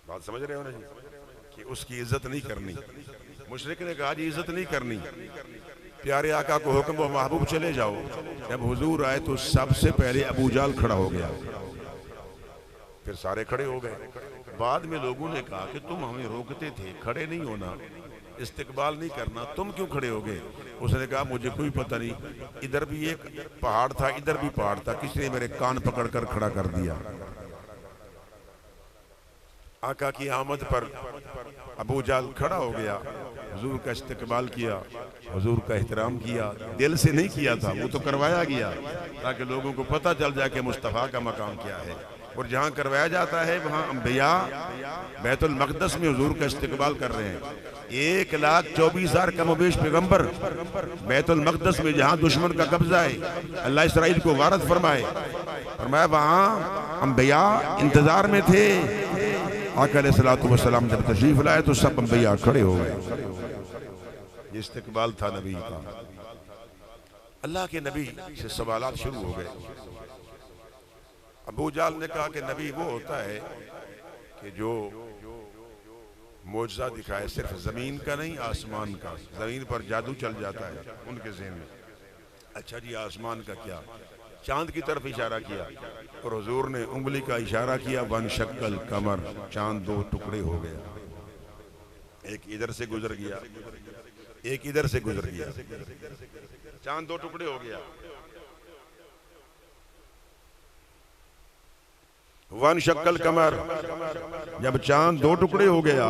बात समझ रहे हो ना जी, कि उसकी इज्जत नहीं करनी। मुशरिक ने कहा जी इज्जत नहीं करनी, प्यारे आका को हुक्म वो महबूब चले जाओ। जब हुजूर आए तो सबसे पहले अबू जाल खड़ा हो गया, फिर सारे खड़े हो गए। बाद में लोगों ने कहा कि तुम हमें रोकते थे, खड़े नहीं होना, इस्तिकबाल नहीं करना, तुम क्यों खड़े हो गए? उसने कहा मुझे कोई पता नहीं, इधर भी एक पहाड़ था, इधर भी पहाड़ था, किसी ने मेरे कान पकड़ कर खड़ा कर दिया। आका की आमद पर अबू जाल खड़ा हो गया, हुजूर का इस्तिकबाल किया, हुजूर का एहतराम किया। दिल से नहीं किया था, वो तो करवाया गया ताकि लोगों को पता चल जाए कि मुस्तफ़ा का मकाम क्या है। और जहाँ करवाया जाता है वहाँ अंबिया बैतुल मक़दस में हुजूर का इस्तिकबाल कर रहे हैं। 1,24,000 कमोबेश पैगंबर बैतुल मक़दस में, जहाँ दुश्मन का कब्जा है, अल्लाह इसराइल को गारत फरमाया वहाँ अंबिया इंतजार में थे। आका अलैहिस्सलातु वस्सलाम जब तशरीफ लाए तो सब अंबिया खड़े हो गए। ये इस्तिकबाल था नबी का। अल्लाह के नबी से सवालात शुरू हो गए। अबू जाल ने कहा कि नबी वो होता है कि जो मोजज़ा दिखाए, सिर्फ जमीन का नहीं आसमान का। जमीन पर जादू चल जाता है उनके ज़हन में। अच्छा जी आसमान का क्या? चांद की तरफ इशारा किया और हुजूर ने उंगली का इशारा किया, वन शक्ल कमर, चांद 2 टुकड़े हो गया। एक इधर से गुजर गया, एक इधर से गुजर गया, चांद 2 टुकड़े हो गया। वन शक्ल कमर, जब चांद 2 टुकड़े हो गया,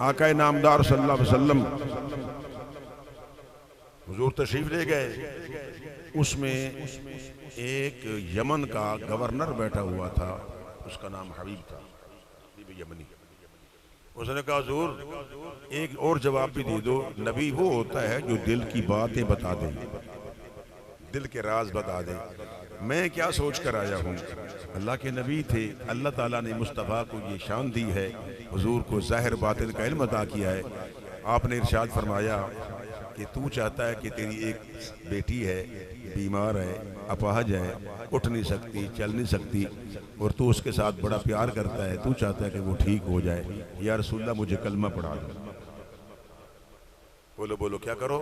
आका नामदार सल्लल्लाहु अलैहि वसल्लम हुजूर तशरीफ ले गए। उसमें एक यमन का गवर्नर बैठा हुआ था, उसका नाम हबीब था, हबीब यमनी। उसने कहा हुजूर एक और जवाब भी दे दो, नबी वो होता है जो दिल की बातें बता दे, दिल के राज बता दे। मैं क्या सोच कर आया हूँ, अल्लाह के नबी थे, अल्लाह ताला ने मुस्तफ़ा को ये शान दी है, हुजूर को ज़ाहिर बातिन का इल्म अता किया है। आपने इरशाद फरमाया कि तू चाहता है कि तेरी एक बेटी है, बीमार है, अपाहज है, उठ नहीं सकती, चल नहीं सकती, और तू उसके साथ बड़ा प्यार करता है, तू चाहता है कि वो ठीक हो जाए। या रसूलल्लाह मुझे कलमा पढ़ा दो। बोलो बोलो क्या करो?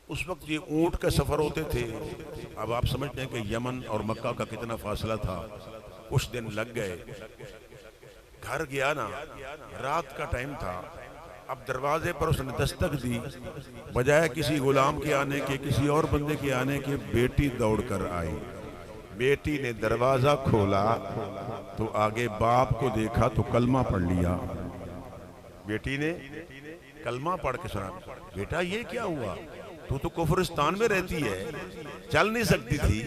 उस वक्त ये ऊंट का सफर होते थे। अब आप समझते हैं कि यमन और मक्का का कितना फासला था। कुछ दिन लग गए, घर गया ना, रात का टाइम था। अब दरवाजे पर उसने दस्तक दी, बजाय किसी गुलाम के आने के, किसी और बंदे के आने के, बेटी दौड़ कर आई। बेटी ने दरवाजा खोला तो आगे बाप को देखा तो कलमा पढ़ लिया। बेटी ने कलमा पढ़ के सुना, बेटा ये क्या हुआ, तू तो कुफरिस्तान में रहती है, चल नहीं सकती थी।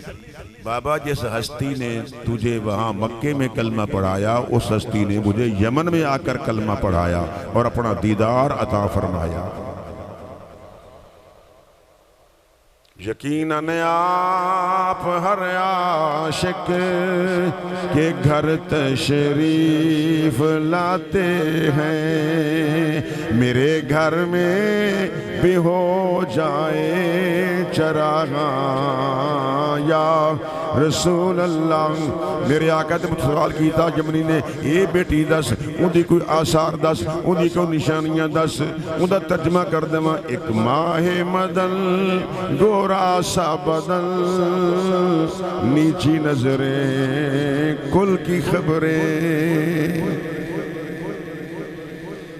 बाबा जिस हस्ती ने तुझे वहां मक्के में कलमा पढ़ाया, उस हस्ती ने मुझे यमन में आकर कलमा पढ़ाया और अपना दीदार अता फरमाया। यकीनन आप हर आशिक के घर तशरीफ लाते हैं, मेरे घर में भी हो जाए चरागा या रसूल अल्लाह। मेरे आका ने मुझसे सवाल किया यमनी ने, ये बेटी दस, उनकी कोई आसार दस, उनकी कोई निशानियां दस, उनका तर्जमा कर देवा। एक माहे मदन गोरा सा बदन, नीची नजरें कुल की खबरें।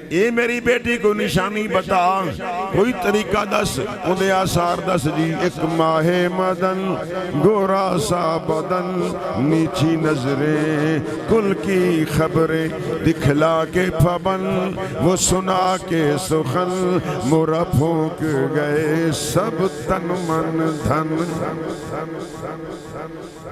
ये मेरी बेटी को निशानी बता, कोई तरीका दस, उन्हें आसार दस जी। एक माहे मदन गोरा सा बदन, नीची नजरें कुल की खबरें दिखला के फबन, वो सुना के सुखन मोरा फूंक गए सब तन मन धन,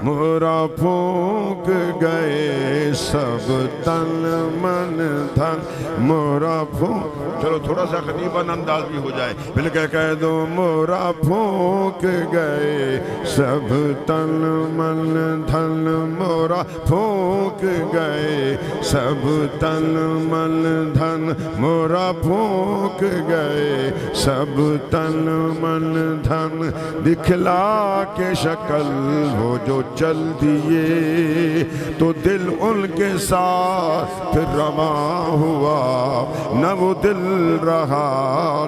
मोरा फूंक गए सब तन मन धन, मोरा फूंक। चलो थोड़ा सा खतीबन अंदाज भी हो जाए, मिलकर कह दो मोरा फूंक गए सब तन मन धन, मोरा फूंक गए सब तन मन धन, मोरा फूंक गए सब तन मन धन। दिखला के शक्ल वो जो चल दिए, तो दिल उनके साथ फिर रवा हुआ, न वो दिल रहा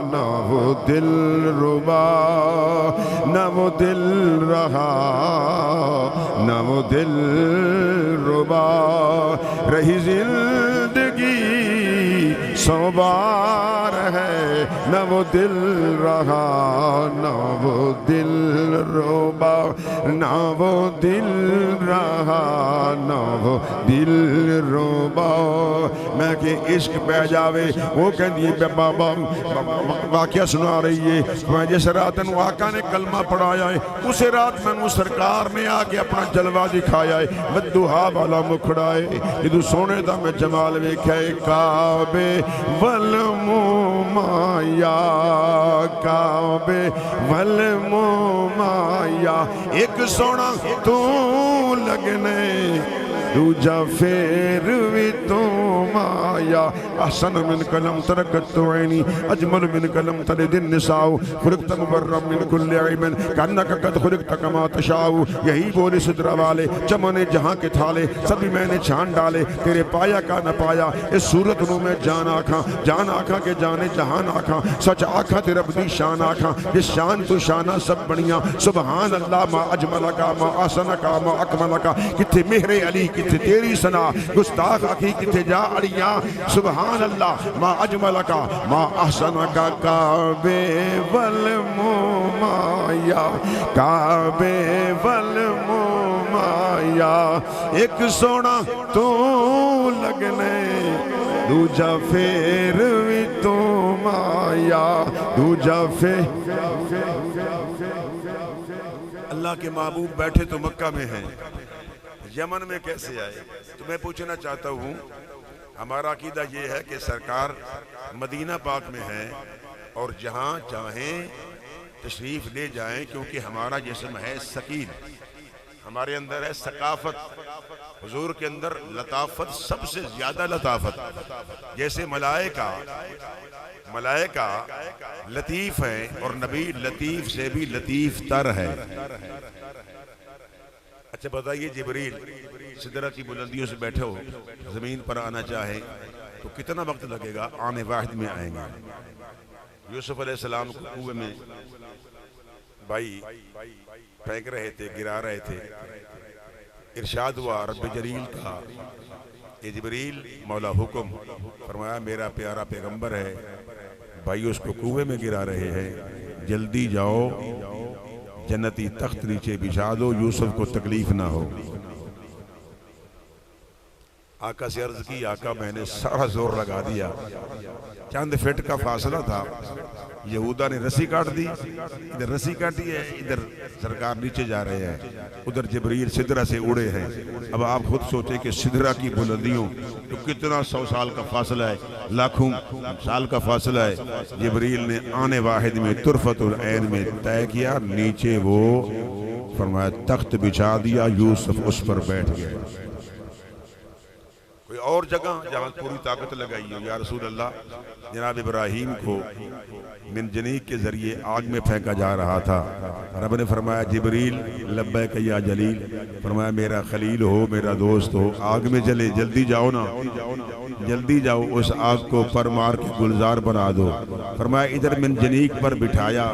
न वो दिल रुबा, न वो दिल रहा न वो दिल रुबा। रही जिंदगी 100 बार है, न वो दिल रहा न वो दिल रुबा, न वो दिल रहा न वो दिल रुबा। मैं कि इश्क पै जावे, वो कहती है बाबा वाकया सुना रही है, मैं जिस रात आका ने कलमा पढ़ाया है, उसे रात मैनू सरकार ने आके अपना जलवा दिखाया है। बदुहा वाला मुखड़ा है, जदों सोने दा मैं जमाल वेख्या है। काबे वल माया, काबे वल माया, एक सोना तू लगने दूजा फेर भी तो माया। अहसन मिन कलम तरकत ऐनी, अजमल मिन कलम तरे दिन निसाऊ, खुलिक़्त मुबर्रम मिन कुल्लि ऐबिन, कअन्नक क़द खुलिक़्त कमा तशाऊ। यही बोले सिदरा वाले, चमने जहाँ के थाले, सभी मैंने छान डाले, तेरे पाया का न पाया। इस सूरत नू मैं जान आखा के जाने जहान आखा, सच आखा तेरा बदी शान आखा, ये शान तू शाना सब बनिया। सुबहान अल्लाह मा अजमल का मा आसन का मा अकमल का, किथे मेहरे अली किथे तेरी सना, गुस्ताख आखी किथे जा अड़िया। सुबहान अल्लाह मा अजमल का मा अहसन का, काबे वल माया, काबे वल माया। एक सोना तू लगने दूजा फेर भी तो माया, दूजा फेर। अल्लाह के महबूब बैठे तो मक्का में हैं, यमन में कैसे आए? तो मैं पूछना चाहता हूँ, हमारा अकीदा ये है कि सरकार मदीना पाक में है और जहाँ चाहें तशरीफ़ ले जाएं, क्योंकि हमारा जिस्म है सकीन, हमारे अंदर है सकाफत, हुजूर के अंदर लताफत, सबसे ज्यादा लताफत। जैसे मलाइका लतीफ़ है और नबी लतीफ़ से भी लतीफ़ तर है। अच्छा बताइए, जिब्रील सिदरा की बुलंदियों से बैठे हो, जमीन पर आना चाहे तो कितना वक्त लगेगा? आने वाहिद में आएंगे। यूसुफ अलैहिस्सलाम को कुएं में भाई फेंक रहे थे, गिरा रहे थे, इरशाद हुआ रब्बे जलील का, ये जिब्रील मौला हुक्म फरमाया, मेरा प्यारा पैगंबर है भाई, उसको कुएं में गिरा रहे हैं, जल्दी जाओ जन्नती तख्त नीचे बिछा दो, यूसुफ को तकलीफ ना हो। आका से अर्ज की, आका मैंने सारा जोर लगा दिया, चंद फिट का फासला था, यहूदा ने रस्सी काट दी, इधर रस्सी काटी है, इधर सरकार नीचे जा रहे हैं, उधर जिब्रील सिदरा से उड़े हैं। अब आप खुद सोचे कि सिदरा की बुलंदियों तो कितना 100 साल का फासला है, लाखों साल का फासला है। जिब्रील ने आने वाहिद में तुरफतुल ऐन में तय किया, नीचे वो फरमाया तख्त बिछा दिया, यूसुफ उस पर बैठ गए। कोई और जगह जहाँ पूरी ताकत लगाई हो, या रसूल अल्लाह, जनाब इब्राहीम को मिन जनीक के जरिए आग में फेंका जा रहा था, रब ने फरमाया जिब्रील लब्बैक या जलील, फरमाया मेरा खलील हो, मेरा दोस्त हो, आग में जले, जल्दी जाओ ना, जल्दी जाओ, उस आग को पर मार के गुलजार बना दो। फरमाया इधर मिन जनीक पर बिठाया,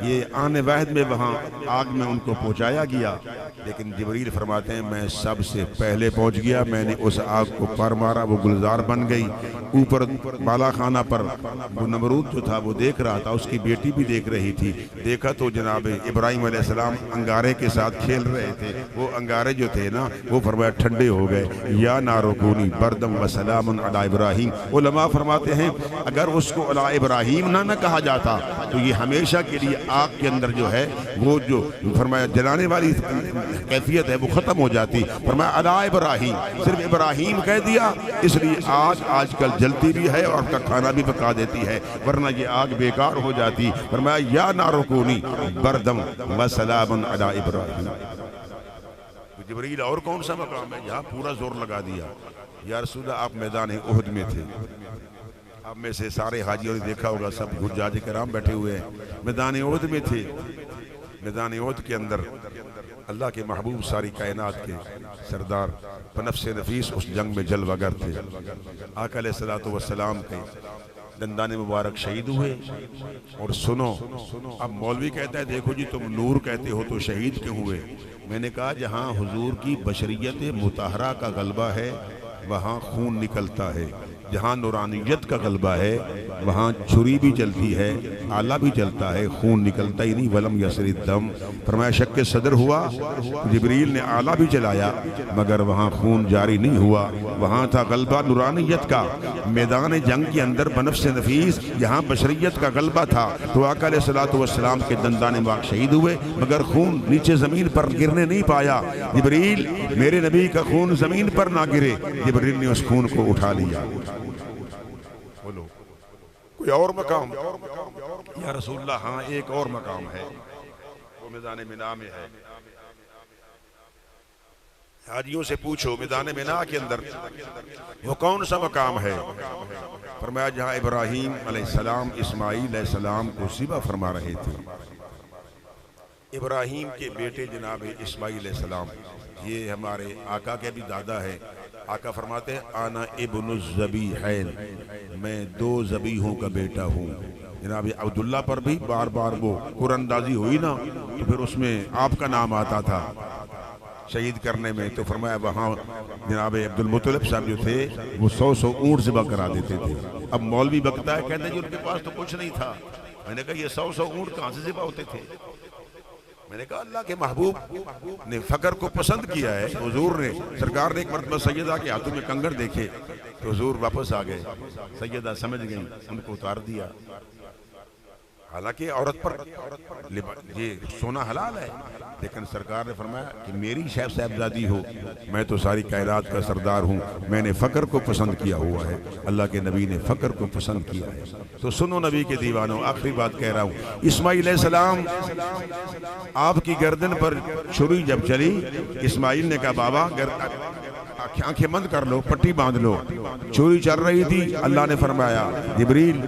ये आने वाहिद में वहाँ आग में उनको पहुँचाया गया। लेकिन जिब्रील फरमाते हैं मैं सबसे पहले पहुंच गया, मैंने उस आग को पर मारा, वो गुलजार बन गई। ऊपर बाला खाना पर वो नमरूद जो था वो देख रहा था, उसकी बेटी भी देख रही थी। देखा तो जनाब इब्राहिम अलैहिस्सलाम अंगारे के साथ खेल रहे थे। वो अंगारे जो थे ना वो फरमाया ठंडे हो गए। या नारुकूनी बरदम व सलामुन अला इब्राहिम। उलमा फरमाते हैं अगर उसको अला इब्राहिम ना कहा जाता तो ये हमेशा के लिए आग के अंदर जो है वो जो फरमाया जलाने वाली कैफियत है वो खत्म हो जाती। फरमाया अला इब्राहिम, सिर्फ इब्राहिम कह दिया इसलिए आग आजकल जलती भी है और उसका खाना भी पका देती है, वरना ये आग बेकार हो जाती। फरमाया या नारुकूनी बरदम व सलामुन अला इब्राहिम। जिब्रील और कौन सा मकाम है, यहाँ पूरा जोर लगा दिया। या रसूलल्लाह आप मैदान उहद में थे, आप में से सारे हाजियों ने देखा होगा, सब हुज्जाज किराम बैठे हुए हैं, मैदान उहद में थे। मैदान उहद के अंदर अल्लाह के महबूब सारी कायनात के सरदार बनफ्स नफीस उस जंग में जलवागर थे। आका अलैहिस्सलातु वस्सलाम के दंदाने मुबारक शहीद हुए। और सुनो, अब मौलवी कहता है देखो जी तुम नूर कहते हो तो शहीद क्यों हुए? मैंने कहा जहाँ हुजूर की बशरियत मुताहरा का गलबा है वहाँ खून निकलता है, जहाँ नूरानियत का गलबा है वहाँ छुरी भी चलती है, आला भी चलता है, खून निकलता ही नहीं। वलम यसरी दम। फरमाया शक के सदर हुआ, जिब्रील ने आला भी चलाया मगर वहाँ खून जारी नहीं हुआ, वहाँ था गलबा नूरानियत का। मैदान जंग के अंदर बनफ्स नफीस यहाँ बशरियत का गलबा था, तो आका अलैहिस्सलातु वस्सलाम के दंदाने बाग शहीद हुए मगर खून नीचे जमीन पर गिरने नहीं पाया। जिब्रील मेरे नबी का खून जमीन पर ना गिरे, जिब्रील ने उस खून को उठा लिया। बोलो कोई और मकाम? या रसूलल्लाह हाँ एक और मकाम है, वो मैदान मिना में है। हाजियों से पूछो मैदान मिना के अंदर वो कौन सा मकाम है? फरमाया जहाँ इब्राहीम अलैहिस्सलाम इस्माईल अलैहिस्सलाम को सिबा फरमा रहे थे। इब्राहीम के बेटे जनाब इस्माईल अलैहिस्सलाम, ये हमारे आका के भी दादा है। आका फरमाते हैं आना इब्नुज़ ज़बीहैन, मैं दो ज़बीहों का बेटा हूँ। जनाब अब्दुल्ला पर भी बार बार वो कुरअंदाजी हुई ना तो फिर उसमें आपका नाम आता था शहीद करने में, तो फरमाया वहाँ जनाब अब्दुल मुत्तलिब साहब जो थे वो 100 ऊँट ज़िबा करा देते थे। अब मौलवी बकता है कहते हैं जी उनके पास तो कुछ नहीं था। मैंने कहा ये 100 ऊँट कहाँ से ज़िबा होते थे? मैंने कहा अल्लाह के महबूब ने फकर को पसंद किया है। हुजूर ने सरकार ने एक मरतबा सैयदा के हाथों में कंगड़ देखे तो हुजूर वापस आ गए, सैयदा समझ गई, उनको उतार दिया। हालांकि औरत पर ये सोना हलाल है, लेकिन सरकार ने फरमाया कि मेरी साहबजादी हो, मैं तो सारी कायनात का सरदार हूँ, मैंने फ़क्र को पसंद किया हुआ है। अल्लाह के नबी ने फ़क्र को पसंद किया है। तो सुनो नबी के दीवानों, आखिरी बात कह रहा हूँ, इस्माईल अलैहिस्सलाम आपकी गर्दन पर छुरी जब चली, इस्माईल ने कहा बाबा आंखें बंद कर लो, पट्टी बांध लो। छुरी चल रही थी, अल्लाह ने फरमाया जिब्रील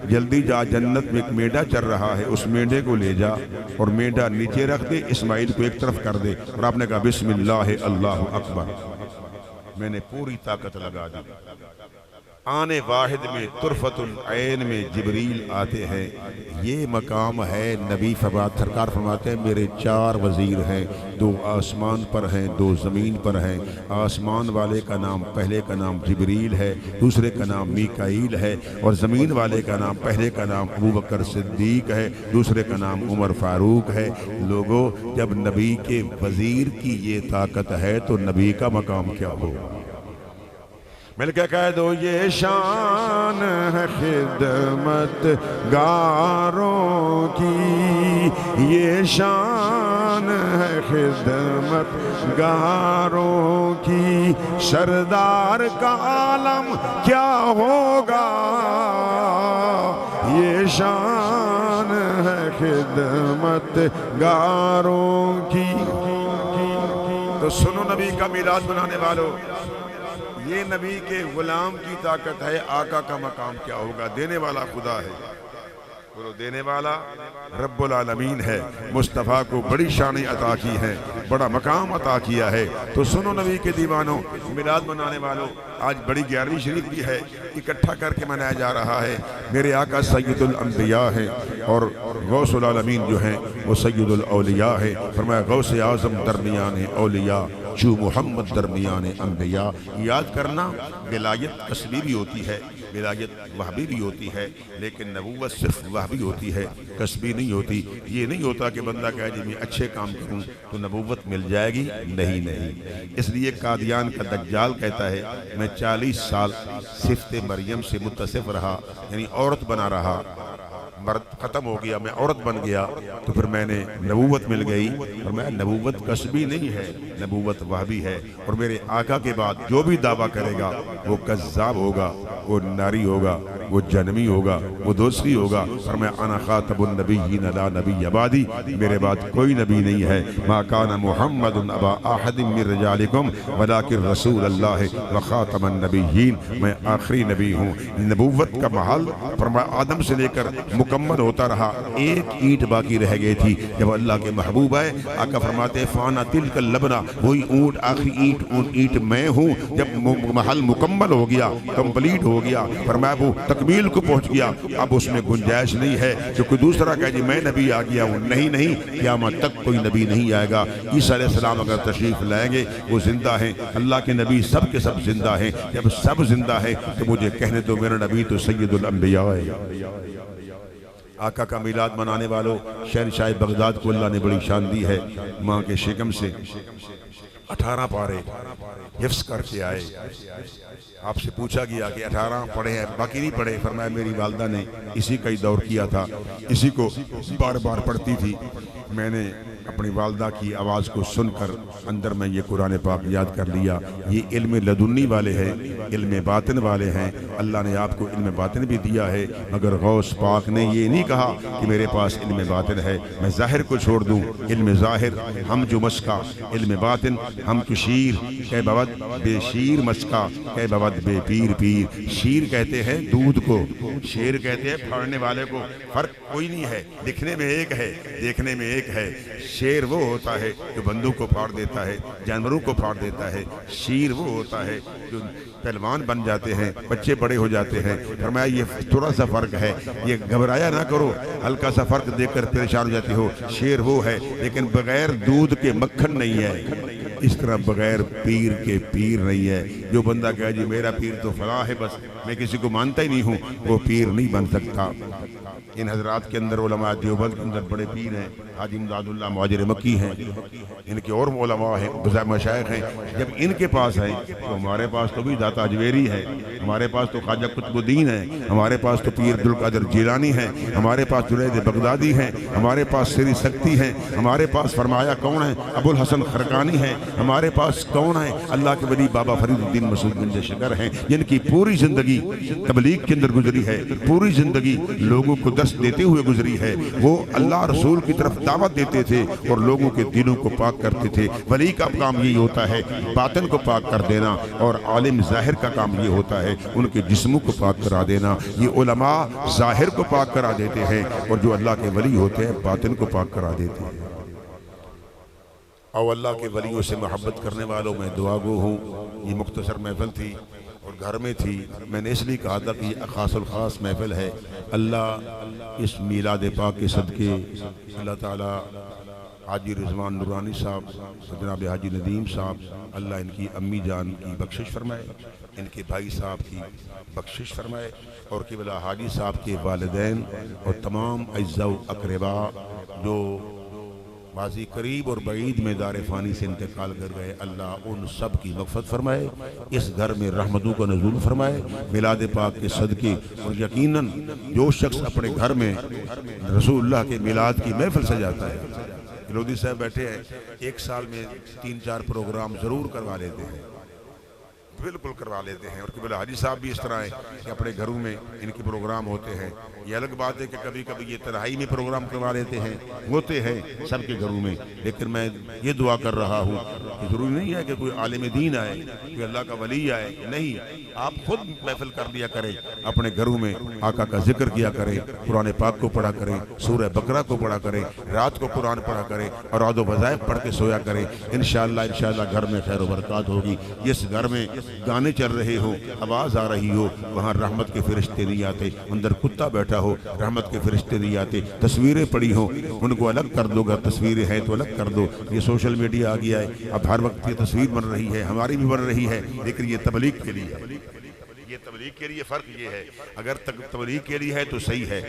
जल्दी जा, जन्नत में एक मेढा चल रहा है, उस मेढे को ले जा और मेढा नीचे रख दे, इस्माईल को एक तरफ कर दे। और आपने कहा बिस्मिल्लाह अल्लाहु अकबर। मैंने पूरी ताकत लगा दी। आने वाहिद में तुरफतुल ऐन में जिब्रील आते हैं। ये मकाम है नबी सरकार फरमाते हैं मेरे 4 वज़ीर हैं, 2 आसमान पर हैं, 2 ज़मीन पर हैं। आसमान वाले का नाम पहले का नाम जिब्रील है, दूसरे का नाम मीकाईल है, और ज़मीन वाले का नाम पहले का नाम अबू बकर सिद्दीक है, दूसरे का नाम उमर फारूक है। लोगों जब नबी के वज़ीर की ये ताकत है तो नबी का मकाम क्या होगा? मिलके कह दो ये शान है खिदमत गारों की, ये शान है खिदमत गारों की। सरदार का आलम क्या होगा, ये शान है खिदमत गारों की। तो सुनो नबी का मिलाद बनाने वालों, ये नबी के गुलाम की ताकत है। आका का मकाम क्या होगा? देने वाला खुदा है, बोलो देने वाला रब्बुल आलमीन है। मुस्तफ़ा को बड़ी शान अता की है। बड़ा मकाम अता किया है। तो सुनो नबी के दीवानों, मिलाद मनाने वालों, आज बड़ी 11वीं शरीफ भी है, इकट्ठा करके मनाया जा रहा है। मेरे आका सैयदुल अंबिया है और गौसुल आलमीन जो हैं वो सैयदुल औलिया है। फरमाया गौसे आज़म दरमियान औलिया जो मोहम्मद दरमियान अंबिया। याद करना, विलायत कसबी भी होती है, विलायत वहबी भी होती है, लेकिन नबूवत सिर्फ वहबी होती है, कसबी नहीं होती। ये नहीं होता कि बंदा कहे जी मैं अच्छे काम करूं तो नबूवत मिल जाएगी, नहीं नहीं। इसलिए कादियान का दज्जाल कहता है मैं 40 साल सिफ्ते मरियम से मुत्तसिफ रहा, यानी औरत बना रहा, मर्द ख़त्म हो गया, मैं औरत बन गया, तो फिर मैंने नबूवत मिल गई। और मैं नबूवत कसबी नहीं है, नबूवत वहबी है। और मेरे आका के बाद जो भी दावा करेगा वो कज़्ज़ाब होगा, वो नारी होगा, वो जनमी होगा, वो दूसरी होगा। और मैं अना खातबुन नबिय्यीन ला नबी अबादी, मेरे बाद कोई नबी नहीं है। मा काना मुहम्मदुन अबा अहदिम मिन रिजालिकुम वलाकिन रसूलुल्लाह व खातमन नबिय्यीन, मैं आखिरी नबी हूँ। नबूवत का महल फरमाया आदम से लेकर मुकम्मल होता रहा, एक ईंट बाकी रह गई थी। जब अल्लाह के महबूब आए, आका फरमाते फाना तिल का लबना, वही ऊँट आखिरी ईंट मैं हूँ। जब महल मुकम्मल हो गया, कंप्लीट हो गया, फरमाया वो तकमील को पहुँच गया, अब उसमें गुंजाइश नहीं है जो कोई दूसरा कहे जी मैं नबी आ गया हूँ। नहीं नहीं, क़यामत तक कोई नबी नहीं आएगा। ईसा अलैहिस्सलाम अगर तशरीफ लाएंगे वो जिंदा हैं, अल्लाह के नबी सब के सब जिंदा हैं। जब सब जिंदा है तो मुझे कहने दो मेरा नबी तो सैयदुल अंबिया है। आका का मिलाद मनाने वालों, शहनशाह बगदाद को अल्लाह ने बड़ी शान दी है। माँ के शिकम से 18 पारे हिफ्स करके आए। आपसे पूछा गया कि 18 पढ़े हैं, बाकी नहीं पढ़े। फरमाया मेरी वालदा ने इसी का ही दौर किया था, इसी को बार बार पढ़ती थी। मैंने अपनी वालदा की आवाज़ को सुनकर अंदर में ये कुरान पाक याद कर लिया। ये इल्म लदुन्नी वाले हैं, इल्म बातिन वाले हैं। अल्लाह ने आपको इल्म बातिन भी दिया है, मगर गौस पाक ने ये नहीं कहा कि मेरे पास इल्म बातिन है, मैं ज़ाहिर को छोड़ दूँ। इल्म ज़ाहिर हम जो मस्का, इल्म बातिन हम तो शीर कह बवद बेशीर मस्का कह बवद बे पीर पीर। शीर कहते हैं दूध को, शेर कहते हैं फाड़ने वाले को। फर्क कोई नहीं है, दिखने में एक है, देखने में एक है। शेर वो होता है जो बंदूक को फाड़ देता है, जानवरों को फाड़ देता है। शीर वो होता है जो पहलवान बन जाते हैं, बच्चे बड़े हो जाते हैं। फरमाया ये थोड़ा सा फर्क है, ये घबराया ना करो, हल्का सा फर्क देखकर परेशान हो जाती हो। शेर वो है लेकिन बगैर दूध के मक्खन नहीं है, इस तरह बगैर पीर के पीर नहीं है। जो बंदा कहे जी मेरा पीर तो फलां है, बस मैं किसी को मानता ही नहीं हूँ, वो पीर नहीं बन सकता। इन हजरात के अंदर उलमा देवबंद के अंदर बड़े पीर हैं, हाजी इमदादुल्लाह मुहाजिर मक्की हैं, इनके और उलमा हैं, बुज़ुर्ग मशाइख हैं। जब इनके पास हैं तो हमारे पास तो भी दाता अजवेरी है, हमारे पास तो ख्वाजा कुतुबुद्दीन है, हमारे पास तो पीर अब्दुल कादिर जिलानी है, हमारे पास जुनैद बगदादी हैं, हमारे पास श्री शक्ति हैं, हमारे पास फरमाया कौन है अबुल हसन खरकानी है, हमारे पास कौन है अल्लाह के वली बाबा फरीदुद्दीन मसूद गंज शिकर हैं, जिनकी पूरी जिंदगी तबलीग के अंदर गुजरी है, पूरी जिंदगी लोगों को दर्स देते हुए गुजरी है। वो अल्लाह रसूल की तरफ दावत देते थे और लोगों के दिलों को पाक करते थे। वली का काम यही होता है बातिन को पाक कर देना, और आलिम जाहिर का काम ये होता है उनके जिस्मों को पाक करा देना। ये उलमा जाहिर को पाक करा देते हैं और जो अल्लाह के वली होते हैं बातिन को पाक करा देते हैं। और अल्लाह के वलियों से मोहब्बत करने वालों में दुआ गो हूँ। ये मुख्तसर महफिल थी और घर में थी, मैंने इसलिए कहा था कि खासुल खास महफिल है। अल्लाह इस मीलाद पाक के सदके अल्लाह ताला हाजी रिजवान नूरानी साहब, जनाब हाजी नदीम साहब, अल्लाह इनकी अम्मी जान की बख्शिश फरमाए, इनके भाई साहब की बख्शिश फरमाए, और किबला हाजी साहब के वालिदैन और तमाम अज़्ज़ा अक़रबा जो माजी करीब और बईद में दार फ़ानी से इंतकाल कर गए, अल्लाह उन सब की मग़फ़िरत फरमाए, इस घर में रहमतों का नज़ूल फरमाए मिलाद पाक के सदके। और यकीनन जो शख्स अपने घर में रसूलुल्लाह के मिलाद की महफिल सजाता है, लोधी साहब बैठे हैं, एक साल में 3-4 प्रोग्राम ज़रूर करवा लेते हैं, बिल्कुल करवा लेते हैं। और कि बोले हाजी साहब भी इस तरह है कि अपने घरों में इनके प्रोग्राम होते हैं। ये अलग बात है कि कभी कभी ये तन्हाई में प्रोग्राम करवा लेते हैं, होते हैं सबके घरों में। लेकिन मैं ये दुआ कर रहा हूँ कि ज़रूरी नहीं है कि कोई आलिम दीन आए, कोई अल्लाह का वली आए, नहीं, आप खुद महफिल कर लिया करें अपने घरों में, आका का जिक्र किया करें, कुरान पाक को पढ़ा करें, सूरह बकरा को पढ़ा करें, रात को कुरान पढ़ा करें और आदो वज़ाइफ पढ़ के सोया करें। इंशाअल्लाह घर में खैर बरकत होगी। जिस घर में गाने चल रहे हो, आवाज़ आ रही हो, वहाँ रहमत के फरिश्ते नहीं आते। अंदर कुत्ता बैठा हो, रहमत के फरिश्ते नहीं आते। तस्वीरें पड़ी हो, उनको अलग कर दो। अगर तस्वीरें हैं तो अलग कर दो। ये सोशल मीडिया आ गया है, अब हर वक्त ये तस्वीर बन रही है, हमारी भी बन रही है, लेकिन ये तबलीग के लिए है। ये तबलीग के लिए फ़र्क ये है, अगर तबलीग के लिए है तो सही है,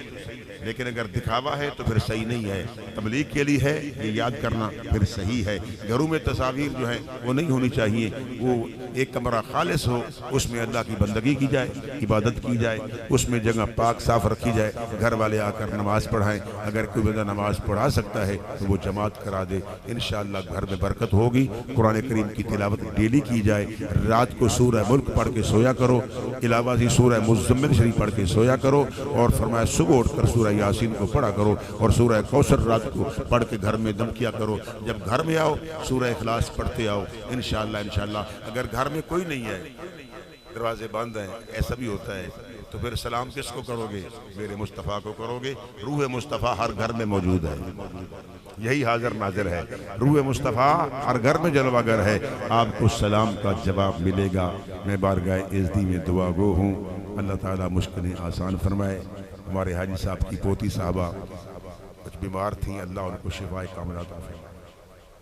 लेकिन अगर दिखावा है तो फिर सही नहीं है। तबलीग के लिए है, ये याद करना फिर सही है। घरों में तस्वीर जो है वो नहीं होनी चाहिए। वो एक कमरा खालिस हो, उसमें अल्लाह की बंदगी की जाए, इबादत की जाए, उसमें जगह पाक साफ रखी जाए, घर वाले आकर नमाज पढ़ाएं। अगर कोई बंदा नमाज पढ़ा सकता है तो वो जमात करा दे। इंशाअल्लाह घर में बरकत होगी। कुरान करीम की तिलावत डेली की जाए। रात को सूरह मुल्क पढ़ के सोया करो, इलावाजी सूरह मुज़म्मिल शरीफ पढ़ के सोया करो, और फरमाया सुबह उठकर सूरह यासीन को पढ़ा करो, और सूरह कौसर रात को पढ़ के घर में दम किया करो। जब घर में आओ सूरह इखलास पढ़ते आओ। इंशाअल्लाह अगर घर में कोई नहीं है, दरवाजे बंद हैं, ऐसा भी होता है, तो फिर सलाम किसको करोगे? मेरे मुस्तफ़ा को करोगे। रूह मुस्तफ़ा हर घर में मौजूद है, यही हाजिर नाजिर है। रूह मुस्तफ़ा हर घर में जलवागर है। आपको सलाम का जवाब मिलेगा। मैं बारगाह इज़्ज़ती में दुआ गो हूँ, अल्लाह ताला मुश्किलें आसान फरमाए। हमारे हाजी साहब की पोती साहबा कुछ बीमार थी, अल्लाह उनको शिफाए कामिला अता फरमाए।